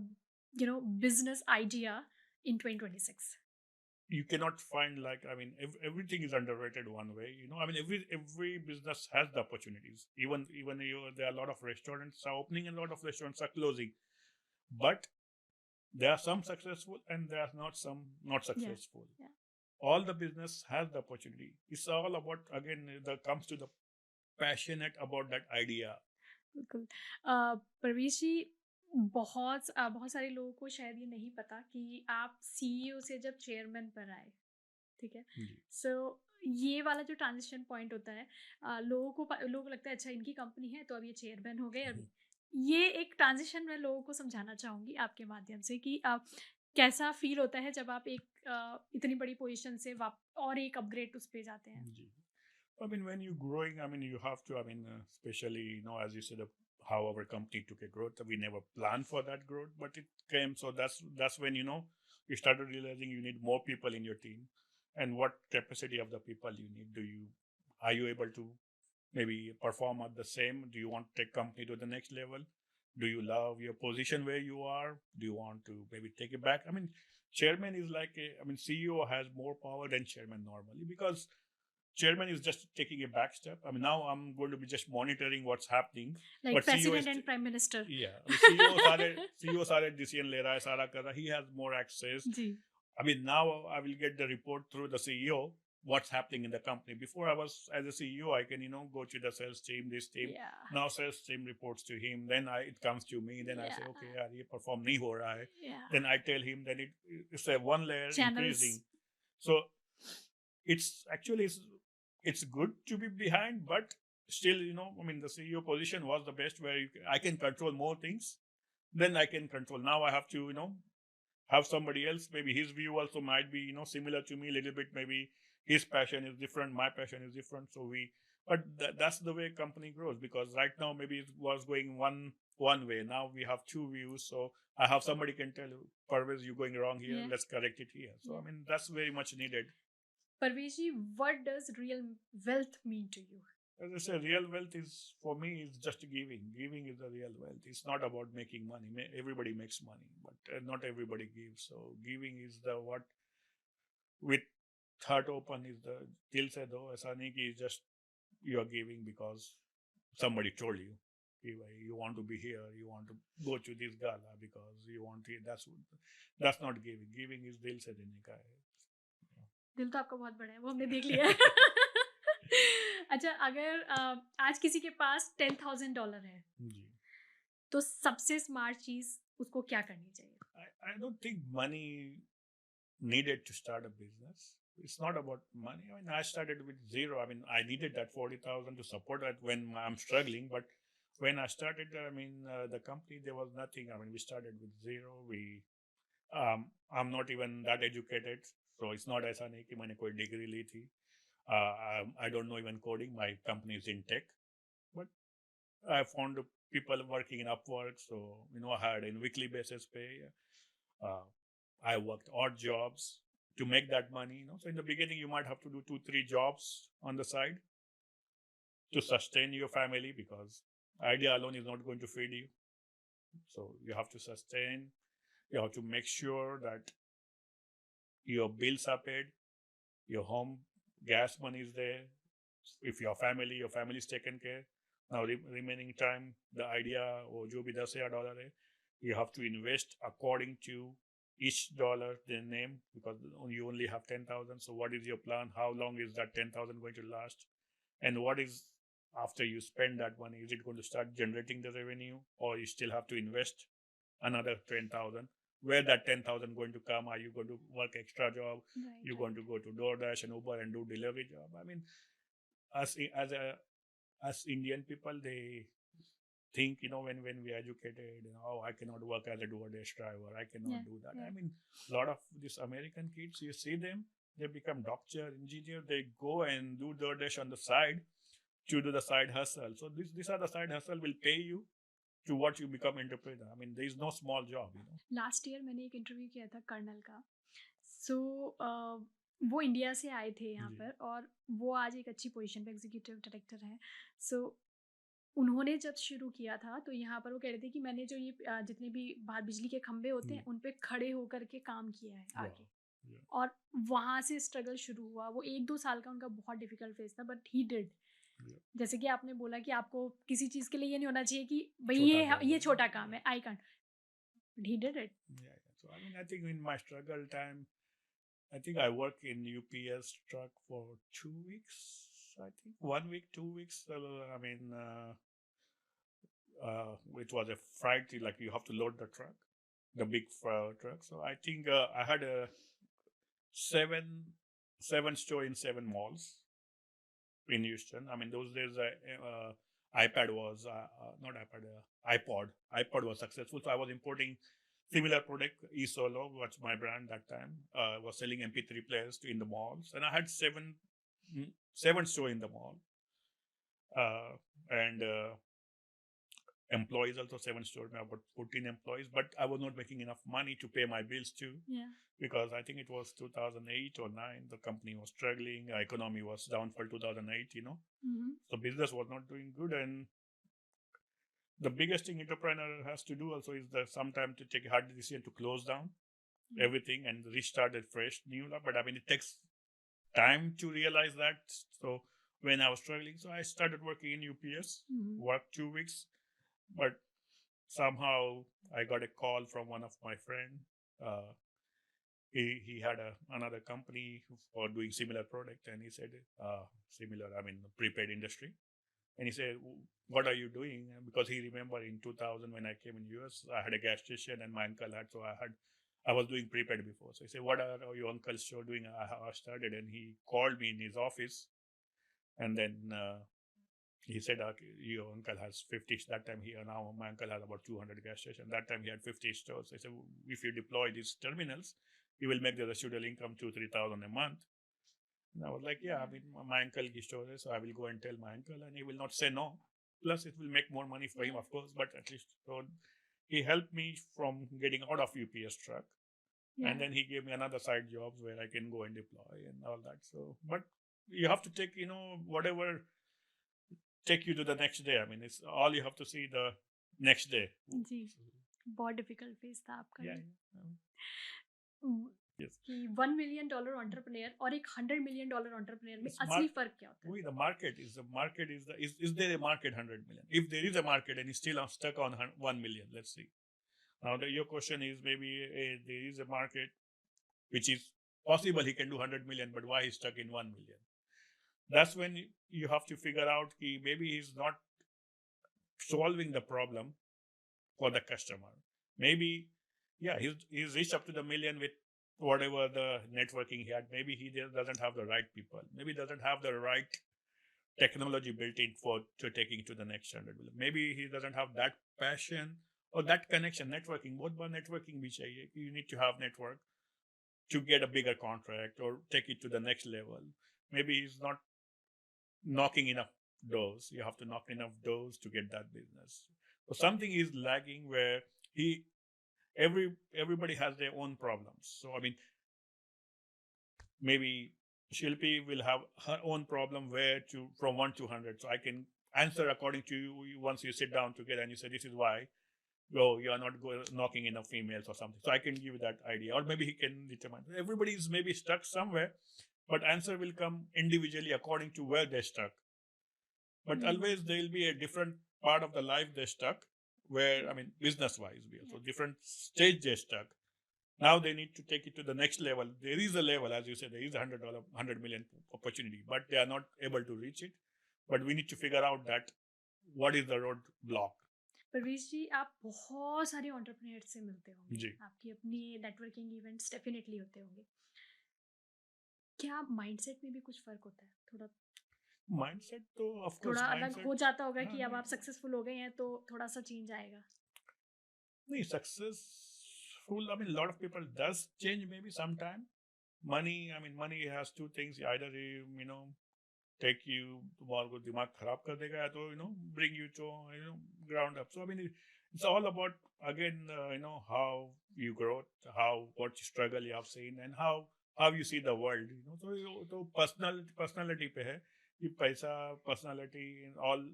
business idea in 2026? You cannot find, like, I mean, everything is underrated one way. I mean, every business has the opportunities. Even there are a lot of restaurants are opening and a lot of restaurants are closing, but there are some successful and there are not some not Yeah, successful. yeah, All the business has the opportunity. It's all about, again, that comes to the passionate about that idea. बिल्कुल। परवेश जी, बहुत सारे लोगों को शायद ये नहीं पता कि आप सीईओ से जब चेयरमैन पर आए, ठीक है। जी सो ये वाला जो ट्रांजिशन पॉइंट होता है, लोगों को लगता है अच्छा इनकी कंपनी है तो अब ये चेयरमैन हो गए अभी। ये एक ट्रांजिशन मैं लोगों को समझाना चाहूँगी आपके माध्यम से कि कैसा फ़ील होता है जब आप एक इतनी बड़ी पोज़ीशन से वाप और एक अपग्रेड उस पे जाते हैं? जी I mean, when you're growing, I mean, you have to, I mean, especially, as you said, how our company took a growth. We never planned for that growth, but it came. So that's when, you started realizing you need more people in your team, and what capacity of the people you need. Are you able to maybe perform at the same? Do you want to take company to the next level? Do you love your position where you are? Do you want to maybe take it back? I mean, chairman is like CEO has more power than chairman normally, because chairman is just taking a back step. I mean, now I'm going to be just monitoring what's happening, like but CEO is president and prime minister. yeah, the CEO सारे decision ले रहा है, सारा कर रहा है. He has more access. Ji. I mean, now I will get the report through the CEO what's happening in the company. Before, I was as a CEO, I can go to the sales team, this team. या, Now sales team reports to him. Then it comes to me. Then I या, say, okay, यार ये perform नहीं हो रहा है. या। Then I tell him. Then it's a one layer channels. increasing. So it's actually it's good to be behind, but still, I mean, the CEO position was the best, where I can control more things than I can control. Now I have to, have somebody else. Maybe his view also might be, similar to me a little bit. Maybe his passion is different, my passion is different. So but that's the way company grows, because right now maybe it was going one way. Now we have two views. So I have somebody can tell you, Parvez, you're going wrong here. Yeah. Let's correct it here. So Yeah. I mean, that's very much needed. Parvesh ji, what does real wealth mean to you? As I say, real wealth is, for me, is just giving. Giving is the real wealth. It's not about making money. Everybody makes money, but not everybody gives. So giving is the what, with heart open, is the dil se do. ऐसा नहीं कि just you are giving because somebody told you. You want to be here. You want to go to this gala because you want to. That's not giving. Giving is दिल से देने का है. दिल तो आपका बहुत बड़ा है, वो हमने देख लिया है। अच्छा, अगर आज किसी के पास $10,000 है, जी. तो सबसे स्मार्ट चीज उसको क्या करनी चाहिए? I don't think money needed to start a business. It's not about money. I mean, I started with zero. I mean, I needed that 40,000 to support that when I'm struggling. But when I started, I mean, the company, there was nothing. I mean, we started with zero. I'm not even that educated, so it's not ऐसा नहीं कि मैंने कोई degree ली थी. I don't know even coding. My company is in tech, but I found people working in Upwork, so I had in weekly basis pay. Uh, I worked odd jobs to make that money. So in the beginning, you might have to do 2-3 jobs on the side to sustain your family, because idea alone is not going to feed you. So you have to sustain. You have to make sure that your bills are paid, your home gas money is there. If your family is taken care. Now remaining time, the idea or जो भी $10,000 है, you have to invest according to each dollar they name, because you only have 10,000. So what is your plan? How long is that 10,000 going to last? And what is after you spend that money? Is it going to start generating the revenue, or you still have to invest another 10,000? Where that 10,000 going to come? Are you going to work extra job? Right, You're going to go to DoorDash and Uber and do delivery job? I mean, as Indian people, they think, when we educated, oh, I cannot work as a DoorDash driver. I cannot do that. Yeah. I mean, a lot of these American kids, you see them, they become doctor, engineer. They go and do DoorDash on the side to do the side hustle. So these are the side hustle will pay you to what you become entrepreneur. I mean, there is no small job. Last year मैंने एक interview किया था colonel का। सो वो India से आए थे यहाँ जी. पर, और वो आज एक अच्छी पोजीशन पे एग्जीक्यूटिव डायरेक्टर हैं। सो उन्होंने जब शुरू किया था तो यहाँ पर वो कह रहे थे कि मैंने जो ये जितने भी बाहर बिजली के खंभे होते हैं उन पे खड़े होकर के काम किया है आगे। और वहाँ से स्ट्रगल शुरू हुआ। वो 1-2 साल का उनका बहुत डिफिकल्ट फेज था, बट ही डिड। जैसे कि आपने बोला कि आपको किसी चीज़ के लिए ये नहीं होना चाहिए कि भाई ये छोटा काम है, I can't, but he did it. So I mean, I think in my struggle time, I think I worked in UPS truck for 2 weeks. I think 1 week, 2 weeks. I mean, it was a freight, like you have to load the truck, the big truck. So I think I had 7 7 store in 7 malls in Houston. I mean, those days, iPad was not iPad, iPod was successful. So I was importing similar product. eSolo was my brand that time. Was selling MP3 players in the malls, and I had seven store in the mall, and employees also 7 store. Now about 14 employees, but I was not making enough money to pay my bills too. Yeah. Because I think it was 2008 or 9, the company was struggling, economy was down for 2008, so business was not doing good. And the biggest thing entrepreneur has to do also is that sometimes to take a hard decision to close down everything and restart a fresh new life. But I mean, it takes time to realize that. So when I was struggling, so I started working in UPS, worked 2 weeks, but somehow I got a call from one of my friend. He had another company for doing similar product, and he said similar, I mean, prepaid industry. And he said, what are you doing? Because he remembered in 2000 when I came in US, I had a gas station and my uncle had, so I was doing prepaid before. So he said, what are your uncle's show doing? I started, and he called me in his office, and then he said, your uncle has 50. That time now my uncle has about 200 gas stations. That time he had 50 stores. I said, if you deploy these terminals, you will make the residual income 2,000-3,000 a month. And I was like, yeah, I mean, my uncle gives stores, so I will go and tell my uncle, and he will not say no. Plus, it will make more money for him, of course, but at least so he helped me from getting out of UPS truck. Yeah. And then he gave me another side jobs where I can go and deploy and all that. So, but you have to take, whatever take you to the next day. I mean, it's all you have to see the next day. जी, बहुत difficult phase था आपका. Yeah. Yes. कि $1 million entrepreneur और एक $100 million entrepreneur में असली फर्क क्या होता है? The market is is there a market 100 million? If there is a market and he's still stuck on 1 million, let's see. Now your question is maybe there is a market which is possible he can do 100 million, but why he's stuck in 1 million? That's when you have to figure out maybe he's not solving the problem for the customer. Maybe, yeah, he's reached up to the million with whatever the networking he had. Maybe he doesn't have the right people. Maybe doesn't have the right technology built in to taking to the next 100 million. Maybe he doesn't have that passion or that connection. Networking, both by networking, you need to have network to get a bigger contract or take it to the next level. Maybe he's not knocking enough doors. You have to knock enough doors to get that business. So something is lagging where everybody has their own problems. So I mean, maybe Shilpi will have her own problem from 1 to 100. So I can answer according to you once you sit down together and you say, this is why you are not knocking enough females or something. So I can give that idea. Or maybe he can determine. Everybody is maybe stuck somewhere, but answer will come individually according to where they're stuck. But always there will be a different part of the life they're stuck, where, I mean, business-wise, so different stage they're stuck. Now they need to take it to the next level. There is a level, as you said, there is $100 million opportunity, but they are not able to reach it. But we need to figure out that what is the roadblock. परवेश जी, आप बहुत सारे entrepreneur से मिलते होंगे. जी. आपकी अपनी networking events definitely होते होंगे. क्या माइंडसेट में भी कुछ फर्क होता है? थोड़ा माइंडसेट तो ऑफ कोर्स थोड़ा अलग हो जाता होगा कि अब आप सक्सेसफुल हो गए हैं तो थोड़ा सा चेंज आएगा. नहीं, successful, I mean, a lot of people does change maybe sometime. Money has two things. Either take you tomorrow दिमाग खराब कर देगा, तो bring you to ground up. So I mean, it's all about again how you grow, what struggle you have seen, and how you see the world. So personality पे है कि पैसा, personality, all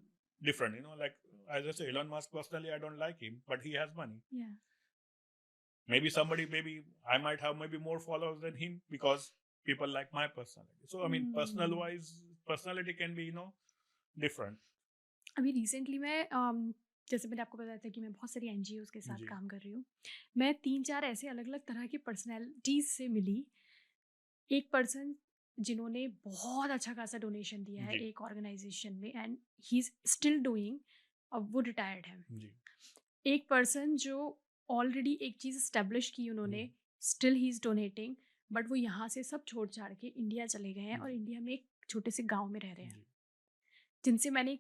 different. Like as I say, Elon Musk personally, I don't like him, but he has money. Yeah. Maybe I might have maybe more followers than him because people like my personality. So I mean, personality can be different. अभी recently मैं जैसे मैंने आपको बताया था कि मैं बहुत सारी NGOs के साथ काम कर रही हूँ. मैं 3-4 ऐसे अलग अलग तरह की पर्सनैलिटीज से मिली. एक पर्सन जिन्होंने बहुत अच्छा खासा डोनेशन दिया है एक ऑर्गेनाइजेशन में, and he is still doing. अब वो रिटायर्ड है. एक पर्सन जो ऑलरेडी एक चीज़ एस्टेब्लिश की उन्होंने, still he is donating. But वो यहाँ से सब छोड़ छाड़ के इंडिया चले गए हैं और इंडिया में एक छोटे से गांव में रह रहे हैं, जी जिनसे मैंने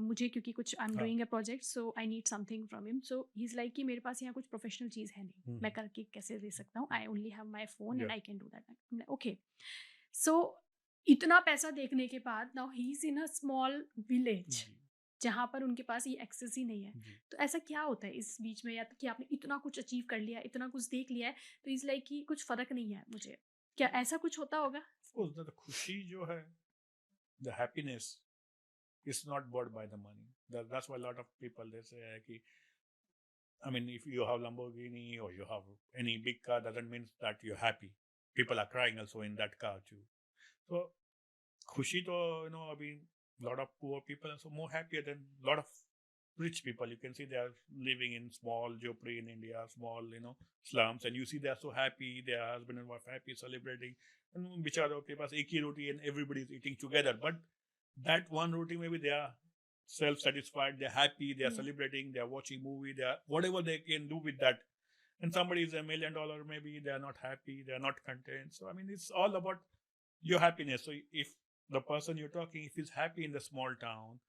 मुझे क्योंकि कुछ आई एम हाँ doing a project, so I need something from him, so he is like कि मेरे पास यहाँ कुछ प्रोफेशनल चीज़ है नहीं, मैं करके कैसे दे सकता हूँ, I only have my phone and या I can do that. Okay, so इतना पैसा देखने के बाद now he is in a small village जी जहाँ पर उनके पास ये एक्सेस ही नहीं है। जी तो ऐसा क्या होता है इस बीच में, या तो कि आपने इतना कुछ अचीव कर लिया, इतना कुछ देख लिया है, तो इज़ लाइक कि कुछ फ़र्क नहीं है मुझे, क्या ऐसा कुछ होता होगा? तो खुशी जो है, the happiness is not bought by the money. That's why a lot of people they say कि I mean if you have Lamborghini or you have any big car doesn't mean that you're happy. People are crying also in that car too. So खुशी तो I mean lot of poor people are so more happier than lot of rich people. You can see they are living in small jopri in India, small slums, and you see they are so happy. Their husband and wife happy celebrating. And बिचारों के पास एक ही रोटी and everybody is eating together. But that one roti maybe they are self-satisfied, they're happy, they are Yeah. celebrating, they are watching movie, they are whatever they can do with that. And somebody is $1 million, maybe they are not happy, they are not content. So I mean it's all about your happiness. So if the person you're talking, if he's happy in the small town,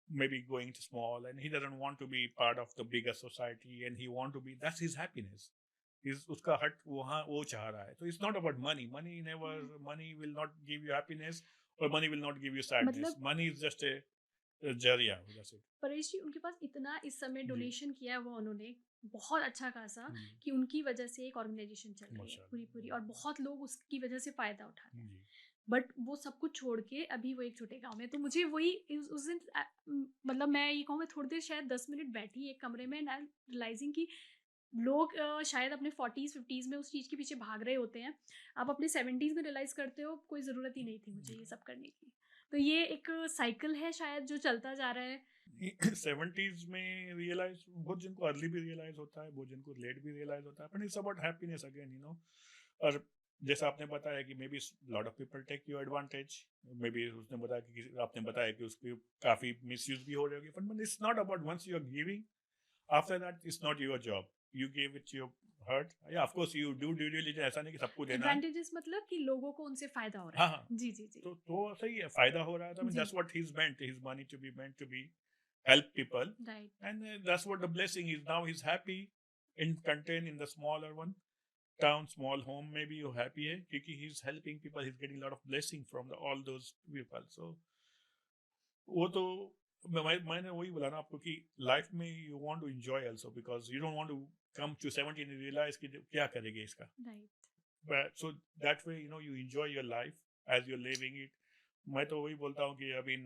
maybe going to small, and he doesn't want to be part of the bigger society, and he want to be, that's his happiness. Is uska hut वहाँ वो चाह रहा है. So it's not about money. Money will not give you happiness, or money will not give you sadness. मतलब Money is just a जरिया. That's it. Paresh जी, उनके पास इतना इस समय जी डोनेशन किया है वो उन्होंने बहुत अच्छा खासा, जी कि उनकी वजह से एक ऑर्गेनाइजेशन चल रही है पूरी पूरी, और माशाल्लाह. बहुत लोग उसकी वजह से फ़ायदा उठा रहे हैं। जी बट वो सब कुछ छोड़ के अभी वो एक छोटे गाँव में, तो मुझे वही उस दिन मतलब मैं ये कहूँ, मैं थोड़ी देर शायद 10 मिनट बैठी एक कमरे में एंड आई एम रियलाइजिंग कि लोग शायद अपने 40s 50s में उस चीज़ के पीछे भाग रहे होते हैं। आप अपने 70s में रियलाइज़ करते हो कोई ज़रूरत ही नहीं थी मुझे ये सब करने की। तो ये एक साइकिल है शायद जो चलता जा रहा है। 70s में रियलाइज, बहुत जिनको अर्ली भी रियलाइज होता है, बहुत जिनको लेट भी रियलाइज होता है, but it's about happiness again. और जैसा आपने बताया कि maybe lot of people take your advantage, maybe उसने बताया कि आपने बताया कि उसकी काफी मिसयूज भी हो रही होगी, but it's not about once you are giving, after that it's not your job, you give it your heart. Yeah of course you do due diligence, ऐसा नहीं कि सबको देना है. एडवांटेजेस मतलब कि लोगों को उनसे फ़ायदा हो रहा हाँ है। हाँ, जी, जी, जी। तो सही है, फायदा हो रहा है. तो जी, that's what he is meant, his money to be meant to be help people, right. and that's what the blessing is. Now he's happy in content in the smaller one town, small home, maybe you're happy है क्योंकि he's helping people, he's getting a lot of blessing from all those people. So वो तो मैंने वही बोला ना आपको कि लाइफ में you want to enjoy also, because you don't want to come to 70 and realize कि क्या करेंगे इसका. Right. But so that way you enjoy your life as you're living it. मैं तो वही बोलता हूँ कि अभी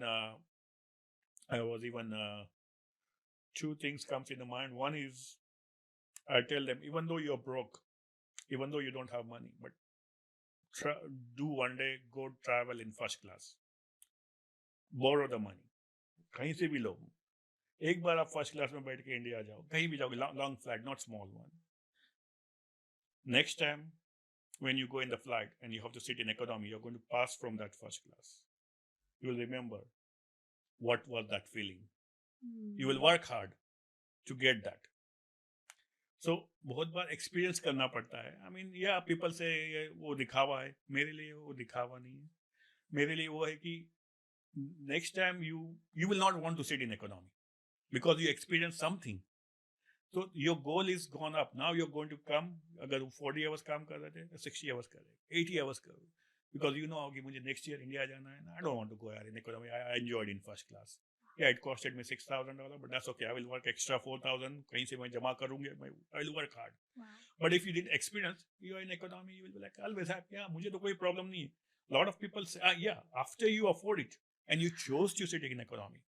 I was even two things comes in the mind. One is I tell them, even though you're broke, even though you don't have money, but do one day go travel in first class, borrow the money, कहीं से भी लो. एक बार आप first class में बैठ के India जाओ, कहीं भी जाओगे, long flight, not small one. Next time when you go in the flight and you have to sit in economy, you're going to pass from that first class. You will remember what was that feeling. You will work hard to get that. So बहुत बार experience करना पड़ता है. I mean या people से वो दिखावा है, मेरे लिए वो दिखावा नहीं है. मेरे लिए वो है कि next time you will not want to sit in economy because you experience something. So your goal is gone up. Now you're going to come, अगर 40 hours काम कर रहे थे, 60 hours कर रहे, 80 hours कर रहे, because you know कि मुझे next year इंडिया जाना है. I don't want to go in economy. I enjoyed in first class. Yeah, it costed me $6,000, but that's okay. I will work extra 4,000. कहीं से मैं जमा करूँगे. I will work hard. Wow. But if you didn't experience, you are in economy, you will be like always happy. Yeah, मुझे तो कोई problem नहीं है. Lot of people say, yeah, after you afford it and you chose to sit in economy,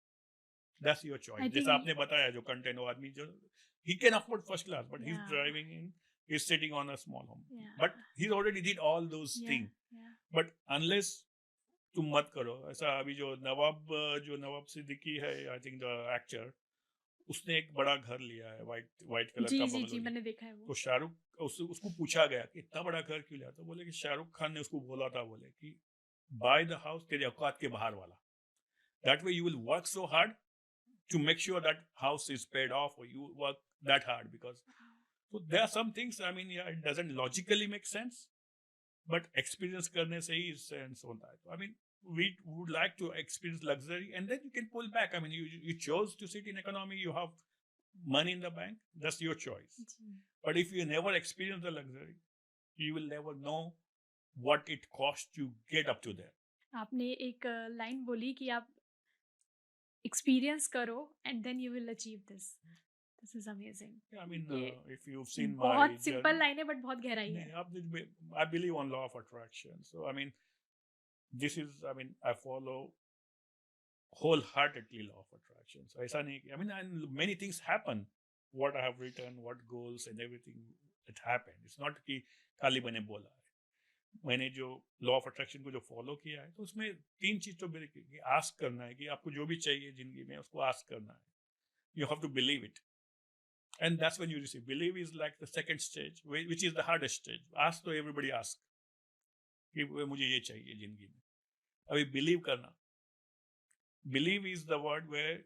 that's your choice. I जैसा think आपने बताया जो content वो आदमी जो he can afford first class, but he's yeah, driving in, he's sitting on a small home. yeah, But he's already did all those yeah, things. yeah. But unless तुम मत करो ऐसा. अभी जो नवाब सिद्दीकी है, आई थिंक द एक्टर, उसने एक बड़ा घर लिया है, वाइट कलर जी, का जी, जी, बंगलो. मैंने देखा है वो। तो शाहरुख उसको पूछा गया कि इतना बड़ा घर क्यों लिया, तो बोले कि शाहरुख खान ने उसको बोला था, बोले कि बाय द हाउस तेरे औकात के बाहर वाला. That way you will work so hard to make sure that house is paid off, or you work that hard, because so there are some things, I mean, yeah, it doesn't logically make sense, but experience करने से ही sense होता है. I mean, we would like to experience luxury, and then you can pull back. I mean, you chose to sit in economy, you have money in the bank, that's your choice. Ji. But if you never experience the luxury, you will never know what it costs to get up to there. आपने एक line बोली कि आप experience करो and then you will achieve this. This is amazing. Yeah, I mean, ये if you've seen my बहुत simple journey, line है but बहुत गहराई है. I believe on law of attraction. So, I mean, I mean, I follow wholeheartedly law of attraction. So, ऐसा नहीं, I mean, and many things happen. What I have written, what goals and everything, it happened. It's not कि खाली मैंने बोला है. मैंने जो law of attraction को जो फॉलो किया है, तो उसमें 3 चीज तो मेरे कि आस्क करना है कि आपको जो भी चाहिए जिंदगी में उसको आस्क करना है. You have to believe it. And that's when you receive. Believe is like the second stage, which is the hardest stage. Ask तो everybody ask कि मुझे ये चाहिए जिंदगी में. अभी believe करना. Believe is the word where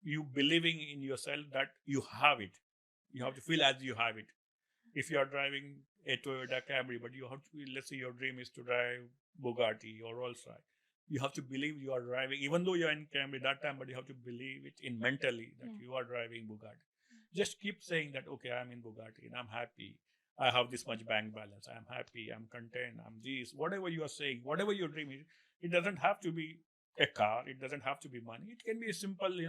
you believing in yourself that you have it. You have to feel as you have it. If you are driving a Toyota Camry, but you have to, let's say your dream is to drive Bugatti or Rolls Royce, you have to believe you are driving, even though you're in Camry that time, but you have to believe it in mentally that you are driving Bugatti. Just keep saying that, okay, I'm in Bugatti and I'm happy. I have this much bank balance. I'm happy. I'm content. I'm this. Whatever you are saying, whatever your dream is, it doesn't have to be a car. It doesn't have to be money. It can be a simple,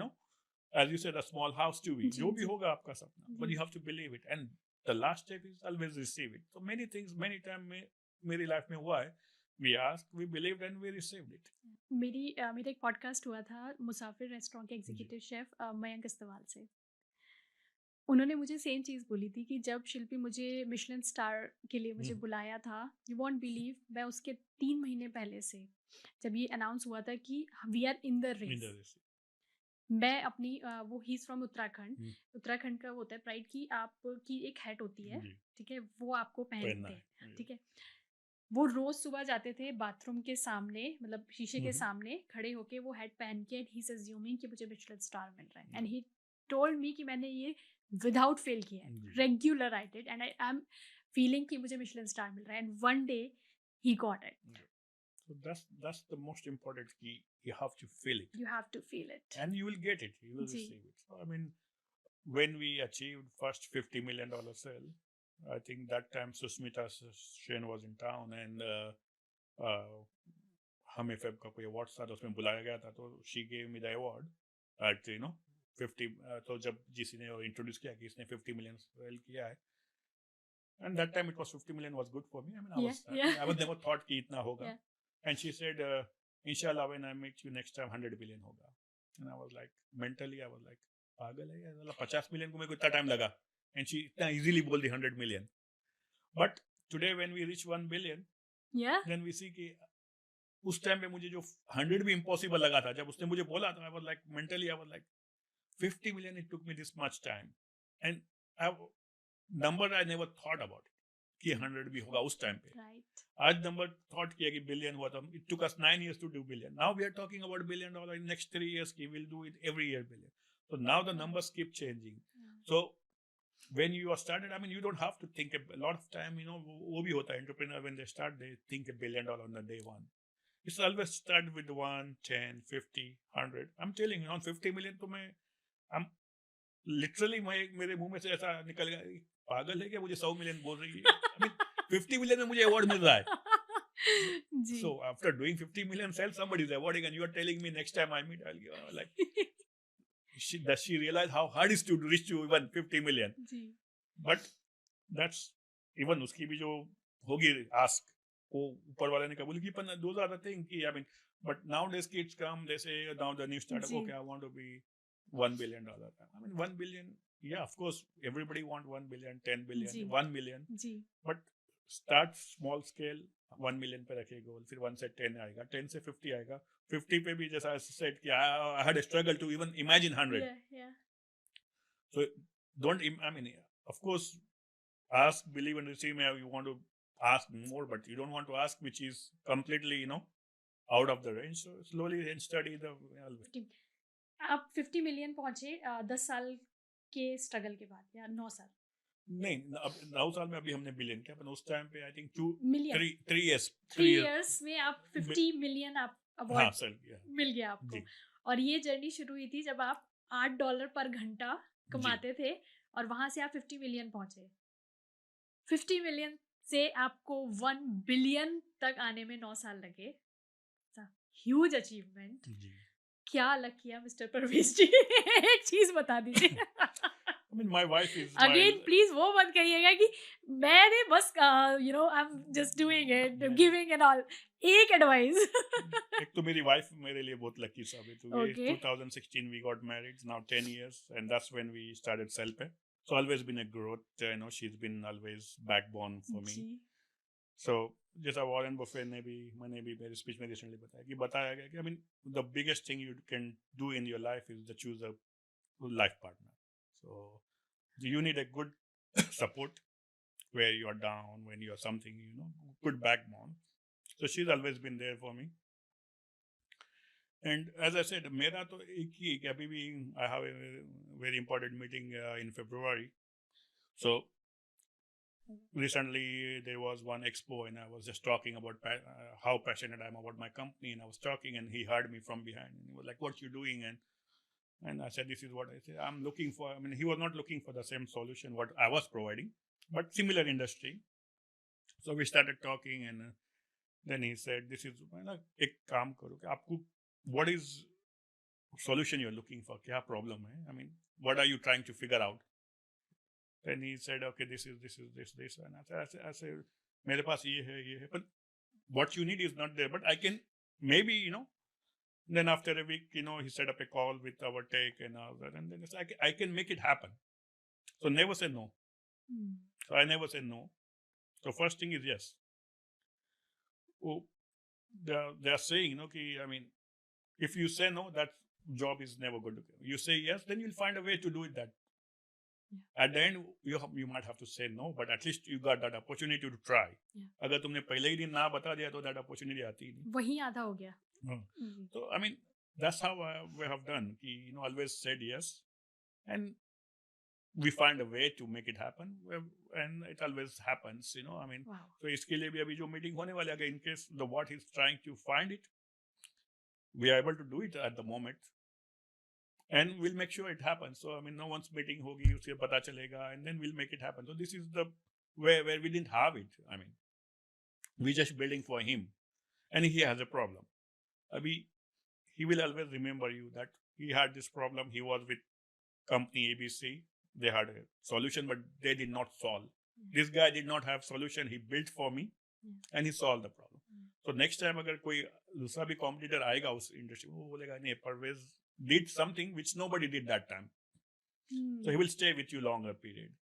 as you said, a small house to be. जो भी होगा आपका सपना. But you have to believe it. And the last step is always receive it. So many things, many times मेरी life में हुआ है. We asked, we believed, and we received it. मेरा एक पॉडकास्ट हुआ था मुसाफिर रेस्टोरेंट के एग्जीक्यूटिव शेफ मयंक अस्तवाल से. उन्होंने मुझे सेम चीज़ बोली थी कि जब शिल्पी मुझे मिशेलिन स्टार के लिए मुझे बुलाया था, यू वॉन्ट बिलीव, मैं उसके 3 महीने पहले से जब ये अनाउंस हुआ था कि we are in the race, मैं अपनी वो ही इज़ फ्रॉम उत्तराखंड. उत्तराखंड का वो होता है प्राइड की आपकी एक हैट होती है, ठीक है, वो आपको पहनते हैं, ठीक है. वो रोज सुबह जाते थे बाथरूम के सामने, मतलब शीशे के सामने खड़े होके वो हैट पहन के, एंड ही इज अज्यूमिंग कि मुझे मिशेलिन स्टार मिल रहा है. एंड ही टोल्ड मी कि मैंने ये विदाउट फेल किया है, regular I did, and I am feeling कि मुझे मिशेलिन स्टार मिल रहा है. And one day he got it. So that's the most important key. You have to feel it. You have to feel it. And you will get it. You will receive it. So, I mean, when we achieved first $50 million sale, I think that time Susmita Sen was in town, and हमें Feb का कोई award था तो उसमें बुलाया गया था, तो she gave me the award at 50. तो जब जिसी ने इंट्रोड्यूस किया कि इसने 50 million सेल किया है, and that time it was 50 million was good for me. I mean, I was never thought कि इतना होगा. And she said, Inshallah, when I meet you next time, 100 billion hoga. And I was like, mentally, I was like, पागल है यार, 50 million को मेरे को इतना टाइम लगा. And she इतना easily बोल दी 100 million. But today when we reach 1 billion, then we see कि उस टाइम पे मुझे जो 100 भी impossible लगा था, जब उसने मुझे बोला था, I was like, mentally, I was like, 50 million, it took me this much time. And number I never thought about it, कि 100 भी होगा उस टाइम पे. आज नंबर थॉट किया कि बिलियन हुआ था. It took us 9 years to do billion. Now we are talking about $1 billion in next 3 years. We'll do it every year billion. So now the numbers keep changing. So when you are started, I mean, you don't have to think a lot of time. वो भी होता है entrepreneur, when they start, they think $1 billion on the day one. It's always start with 1, 10, 50, 100. I'm telling you, on 50 million तो मैं I'm literally मेरे मुंह में से ऐसा निकल गया, पागल है क्या, मुझे 100 million बोल रही है. I mean, 50 million में मुझे अवार्ड मिल रहा है. So after doing 50 million sales, somebody is awarding, and you are telling me next time I meet, I'll give like, does she realize how hard it is to reach to even 50 million? But that's even उसकी भी जो होगी ask, वो ऊपर वाले ने कबूल की, पर those are the things कि, I mean, but nowadays kids come, they say, now the new startup, okay, I want to be $1 billion. I mean, 1 billion, yeah, of course, everybody want 1 billion, 10 billion, 1 million. But start small scale, 1 million पे रखे गोल, फिर 1 से 10 आएगा, 10 से 50 आएगा, 50 पे भी जैसा said कि I had a struggle to even imagine 100. So don't, I mean, of course, ask, believe, and receive. You want to ask more, but you don't want to ask which is completely, out of the range. So slowly and study the. आप 50 million पहुंचे 10 साल के struggle के बाद, या 9 साल? नहीं, अब 9 साल में अभी हमने बिलियन किया, पर उस टाइम पे I think 2 million 3 years 3 3 years में आप 50 मिलियन आप हाँ अवार्ड सर किया मिल गया आपको। जी और ये जर्नी शुरू हुई थी जब आप $8 पर घंटा जी कमाते थे और वहां से आप 50 मिलियन पहुंचे। 50 मिलियन से आपको 1 बिलियन तक आने में 9 साल लगे। Huge achievement. जी क्या अलग किया मिस्टर परवेश जी? एक चीज बता दीजिए। I mean my wife is my again please वो मत कहिएगा कि मैंने बस I am just doing it नहीं, गिविंग एंड ऑल। एक एडवाइस। एक तो मेरी वाइफ मेरे लिए बहुत लकी साबित हुई है। Okay 2016 we got married, now 10 years, and that's when we started self-pay. So always been a growth, she's been always backbone for me. जी So जैसा वॉरेन बफे ने भी मैंने भी मेरे स्पीच में रिसेंटली बताया गया कि I mean the biggest thing you can do in your life is the choose a life partner. So you need a good support where you are down, when you are something, good backbone. So she's always been there for me. And as I said, मेरा तो एक ही कि अभी भी I have a very important meeting in February. So recently there was one expo and I was just talking about how passionate I am about my company, and I was talking and he heard me from behind and he was like, what you doing? And I said, this is what I said I'm looking for. I mean, he was not looking for the same solution what I was providing, but similar industry. So we started talking and then he said, this is एक काम करो कि आपको what is solution you're looking for, क्या problem है, I mean what are you trying to figure out. Then he said, okay, this and I said मेरे पास ये है, but what you need is not there, but I can maybe then after a week he set up a call with our tech and all that, and then it's like I can make it happen. So never say no. So I never say no. So first thing is yes. Oh, they are saying I mean if you say no, that job is never going to go. You say yes, then you'll find a way to do it. That at the end you might have to say no, but at least you got that opportunity to try. अगर तुमने पहले ही दिन ना बता दिया तो that opportunity आती ही नहीं. वही आधा हो गया. So I mean that's how we have done. Always said yes, and we find a way to make it happen, and it always happens. I mean, wow. So इसके लिए भी अभी जो meeting होने वाला है, in case the what is trying to find it, we are able to do it at the moment, and we'll make sure it happens. So I mean, no one's meeting होगी उससे पता चलेगा, and then we'll make it happen. So this is the where we didn't have it. I mean, we just building for him, and he has a problem. Abhi, he will always remember you that he had this problem. He was with company ABC. They had a solution, but they did not solve. This guy did not have solution. He built for me, and he solved the problem. So next time अगर कोई दूसरा भी competitor आएगा उस industry में, वो बोलेगा नहीं, Parvez did something which nobody did that time. So he will stay with you longer period.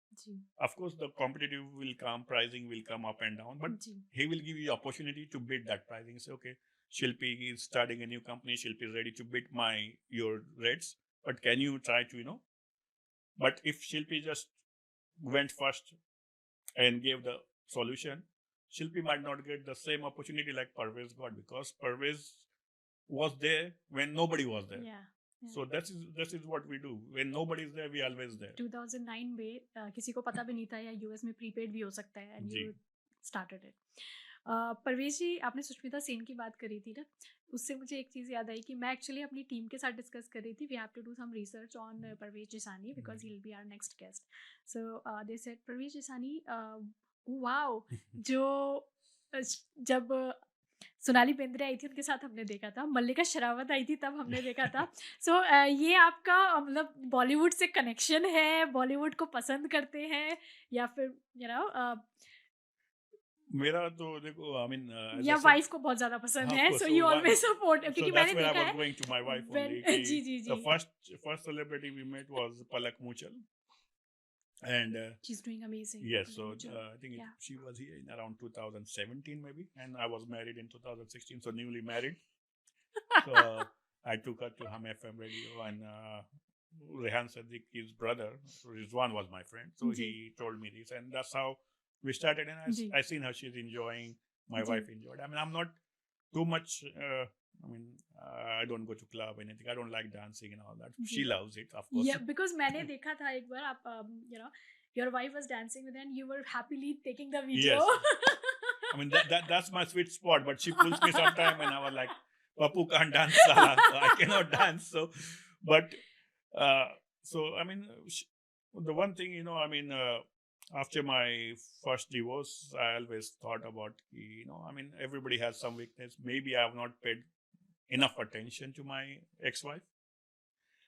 Of course, the competitive will come, pricing will come up and down, but he will give you opportunity to bid that pricing. Say, okay, Shilpi is starting a new company. Shilpi is ready to bid your rates, but can you try to But if Shilpi just went first and gave the solution, Shilpi might not get the same opportunity like Parvez got, because Parvez was there when nobody was there. Yeah. So that is what we do. When nobody is there, we always there. 2009 में किसी को पता भी नहीं था या US में prepaid भी हो सकता है, and you started it. परवेश जी, आपने सुष्मिता सेन की बात करी थी ना, उससे मुझे एक चीज़ याद आई कि मैं एक्चुअली अपनी टीम के साथ डिस्कस कर रही थी. We have to do some research on Parvez Jasani because he will be our next guest. So they said Parvez Jasani, wow, जो जब सोनाली बेंद्रे आई थी उनके साथ हमने देखा था, मल्लिका शेरावत आई थी तब हमने देखा था. सो ये आपका मतलब बॉलीवुड से कनेक्शन है, बॉलीवुड को पसंद करते हैं, या फिर मेरा तो देखो आई मीन या वाइफ को बहुत ज्यादा पसंद है, सो यू ऑलवेज सपोर्ट, क्योंकि मैंने देखा है going to my wife only. जी जी जी. The first celebrity we met was Palak Muchhal, and she's doing amazing. Yes, so I think she was here in around 2017 maybe, and I was married in 2016, so newly married. So I took her to Ham FM radio, and Rehan Siddiqui's brother Rizwan was my friend, so he told me this, and that's how we started. And I seen her, she's enjoying, my wife enjoyed. I mean, I'm not too much I mean, I don't go to club or anything. I don't like dancing and all that. She loves it, of course. Yeah, because मैंने देखा था एक बार आप your wife was dancing with and you were happily taking the video. Yes. I mean, that's my sweet spot, but she pulls me sometime and I was like, Papu can't dance, Sala, so I cannot dance. So, but, I mean, the one thing, I mean, after my first divorce, I always thought about, I mean, everybody has some weakness. Maybe I have not paid enough attention to my ex-wife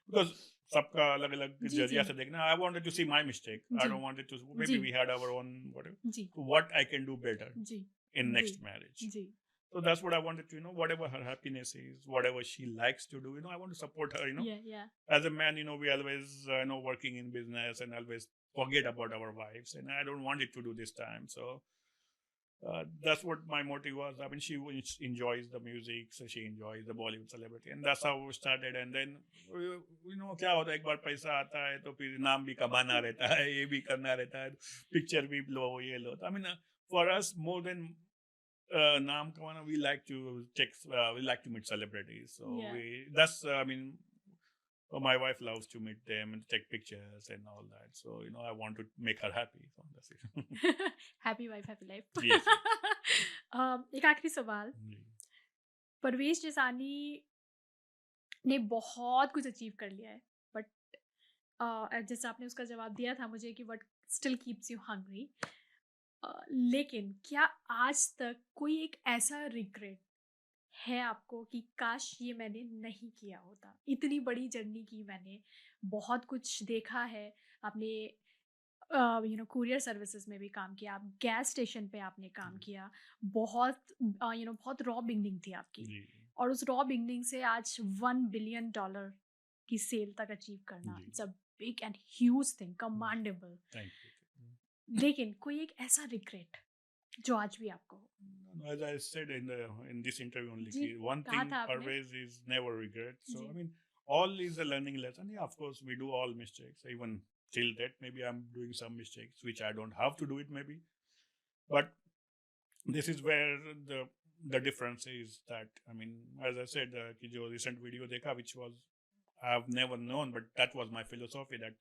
because सबका अलग अलग जी जरिया जी से देखना. I wanted to see my mistake. I ji don't want it to. Ji Maybe we had our own whatever. Ji What I can do better ji in ji next marriage. Ji So that's what I wanted to, whatever her happiness is, whatever she likes to do, I want to support her. yeah As a man, we always, working in business and always forget about our wives, and I don't want it to do this time. So that's what my motive was. I mean, she enjoys the music, so she enjoys the Bollywood celebrity, and that's how we started. And then, क्या होता है, एक बार पैसा आता है तो फिर नाम भी कमाना रहता है, ये भी करना रहता है, पिक्चर भी लो, ये लो. I mean, for us, more than naam kamana, we like to meet celebrities. So yeah I mean, my wife loves to meet them and take pictures and all that. So I want to make her happy. So that's it. happy wife happy life. Yes. एक आखिरी सवाल, परवेश जसानी ने बहुत कुछ achieve कर लिया है, but जैसे आपने उसका जवाब दिया था मुझे कि what still keeps you hungry, लेकिन क्या आज तक कोई एक ऐसा रिग्रेट है आपको कि काश ये मैंने नहीं किया होता? इतनी बड़ी जर्नी की मैंने, बहुत कुछ देखा है आपने, कुरियर सर्विसेज में भी काम किया, आप गैस स्टेशन पे आपने काम किया, बहुत बहुत रॉ बिगनिंग थी आपकी, जी. और उस रॉ बिगनिंग से आज $1 बिलियन की सेल तक अचीव करना, जी. It's a big and huge thing, commendable. Thank you. लेकिन कोई एक ऐसा रिग्रेट जो आज भी आपको हो? As I said in this interview only, ji, one कहा thing था आपने. Parvez is never regret. So ji. I mean, all is a learning lesson. Yeah, of course we do all mistakes. Even till that, maybe I'm doing some mistakes which I don't have to do it maybe. But this is where the difference is that, I mean, as I said, कि जो recent video देखा, which was I've never known, but that was my philosophy, that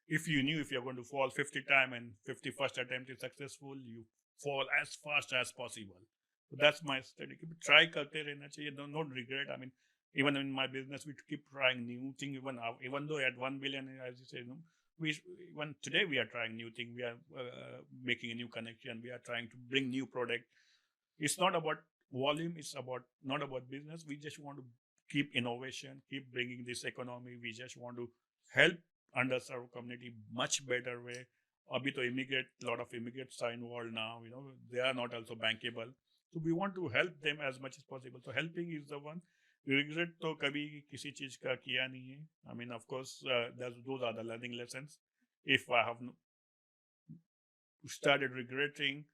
if you knew if you're going to fall 50 times and 51st attempt is successful, you fall as fast as possible. So that's my study. Try karte rehna chahiye. Don't regret. I mean, even in my business, we keep trying new thing. Even though at 1 billion, as you say, even today we are trying new thing. We are making a new connection. We are trying to bring new product. It's not about volume. It's not about business. We just want to keep innovation, keep bringing this economy. We just want to help underserved community much better way. Abhi to lot of immigrants are involved now. They are not also bankable. So we want to help them as much as possible. So helping is the one. Regret to kabhi kisi cheez ka kiya nahi hai. I mean, of course, those are the learning lessons. If I have started regretting,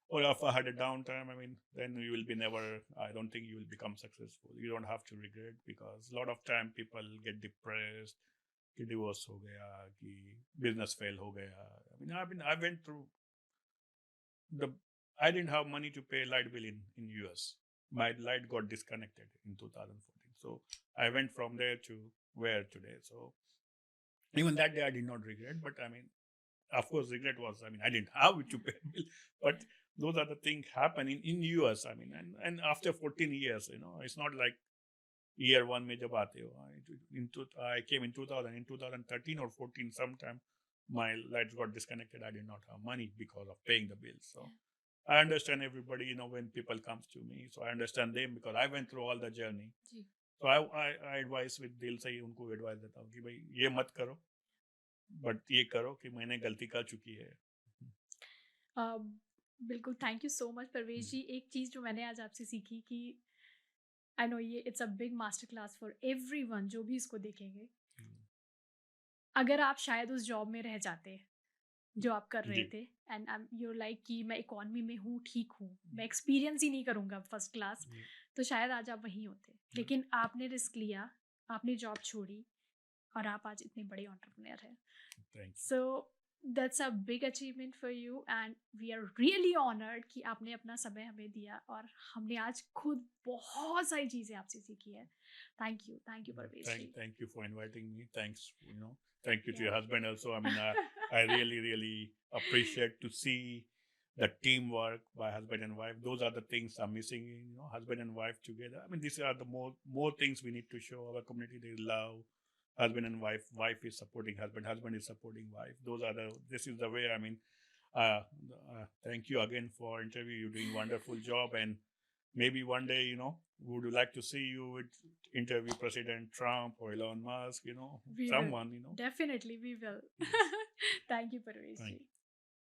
or if I had a downtime, I mean, then you will be I don't think you will become successful. You don't have to regret, because a lot of time people get depressed, कि divorce हो गया, कि business fail हो गया. I mean, I went through I didn't have money to pay light bill in US. My light got disconnected in 2014. So I went from there to where today. So even that day I did not regret, but I mean, of course, regret was, I mean, I didn't have it to pay bill, but those are the things happening in US. I mean, and after 14 years, it's not like year one में जब आते हो. I came in 2000, in 2013 or 14 sometime, my lights got disconnected. I did not have money because of paying the bills. So I understand everybody, when people comes to me. So I understand them because I went through all the journey. Ji. So I advise with दिल से ही उनको advice देता हूँ कि भाई ये मत करो, but ये करो कि मैंने गलती कर चुकी है. बिल्कुल, थैंक यू सो मच परवेश जी. एक चीज़ जो मैंने आज आपसे सीखी कि आई नो ये it's a big master class for everyone जो भी इसको देखेंगे. अगर आप शायद उस जॉब में रह जाते जो आप कर रहे थे, एंड यूर लाइक कि मैं इकोनॉमी में हूँ, ठीक हूँ, मैं एक्सपीरियंस ही नहीं करूँगा फर्स्ट क्लास, तो शायद आज आप वहीं होते. लेकिन आपने रिस्क लिया, आपने जॉब छोड़ी, और आप आज इतने बड़े एंटरप्रेन्योर हैं. So that's a big achievement for you and we are really honoured कि आपने अपना समय हमें दिया और हमने आज खुद बहुत सारी चीज़ें आपसे सीखी है। Thank you Parvesh ji. Thank you for inviting me. Thanks, thank you to या your husband also. I mean, I really, really appreciate to see the teamwork by husband and wife. Those are the things I'm missing in, husband and wife together. I mean, these are the more things we need to show our community. They love husband and wife. Wife is supporting husband. Husband is supporting wife. This is the way. I mean, uh, thank you again for interview. You're doing wonderful job, and maybe one day, would you like to see you with interview President Trump or Elon Musk, we will someone, definitely we will. Yes. Thank you Parvesh Thank ji.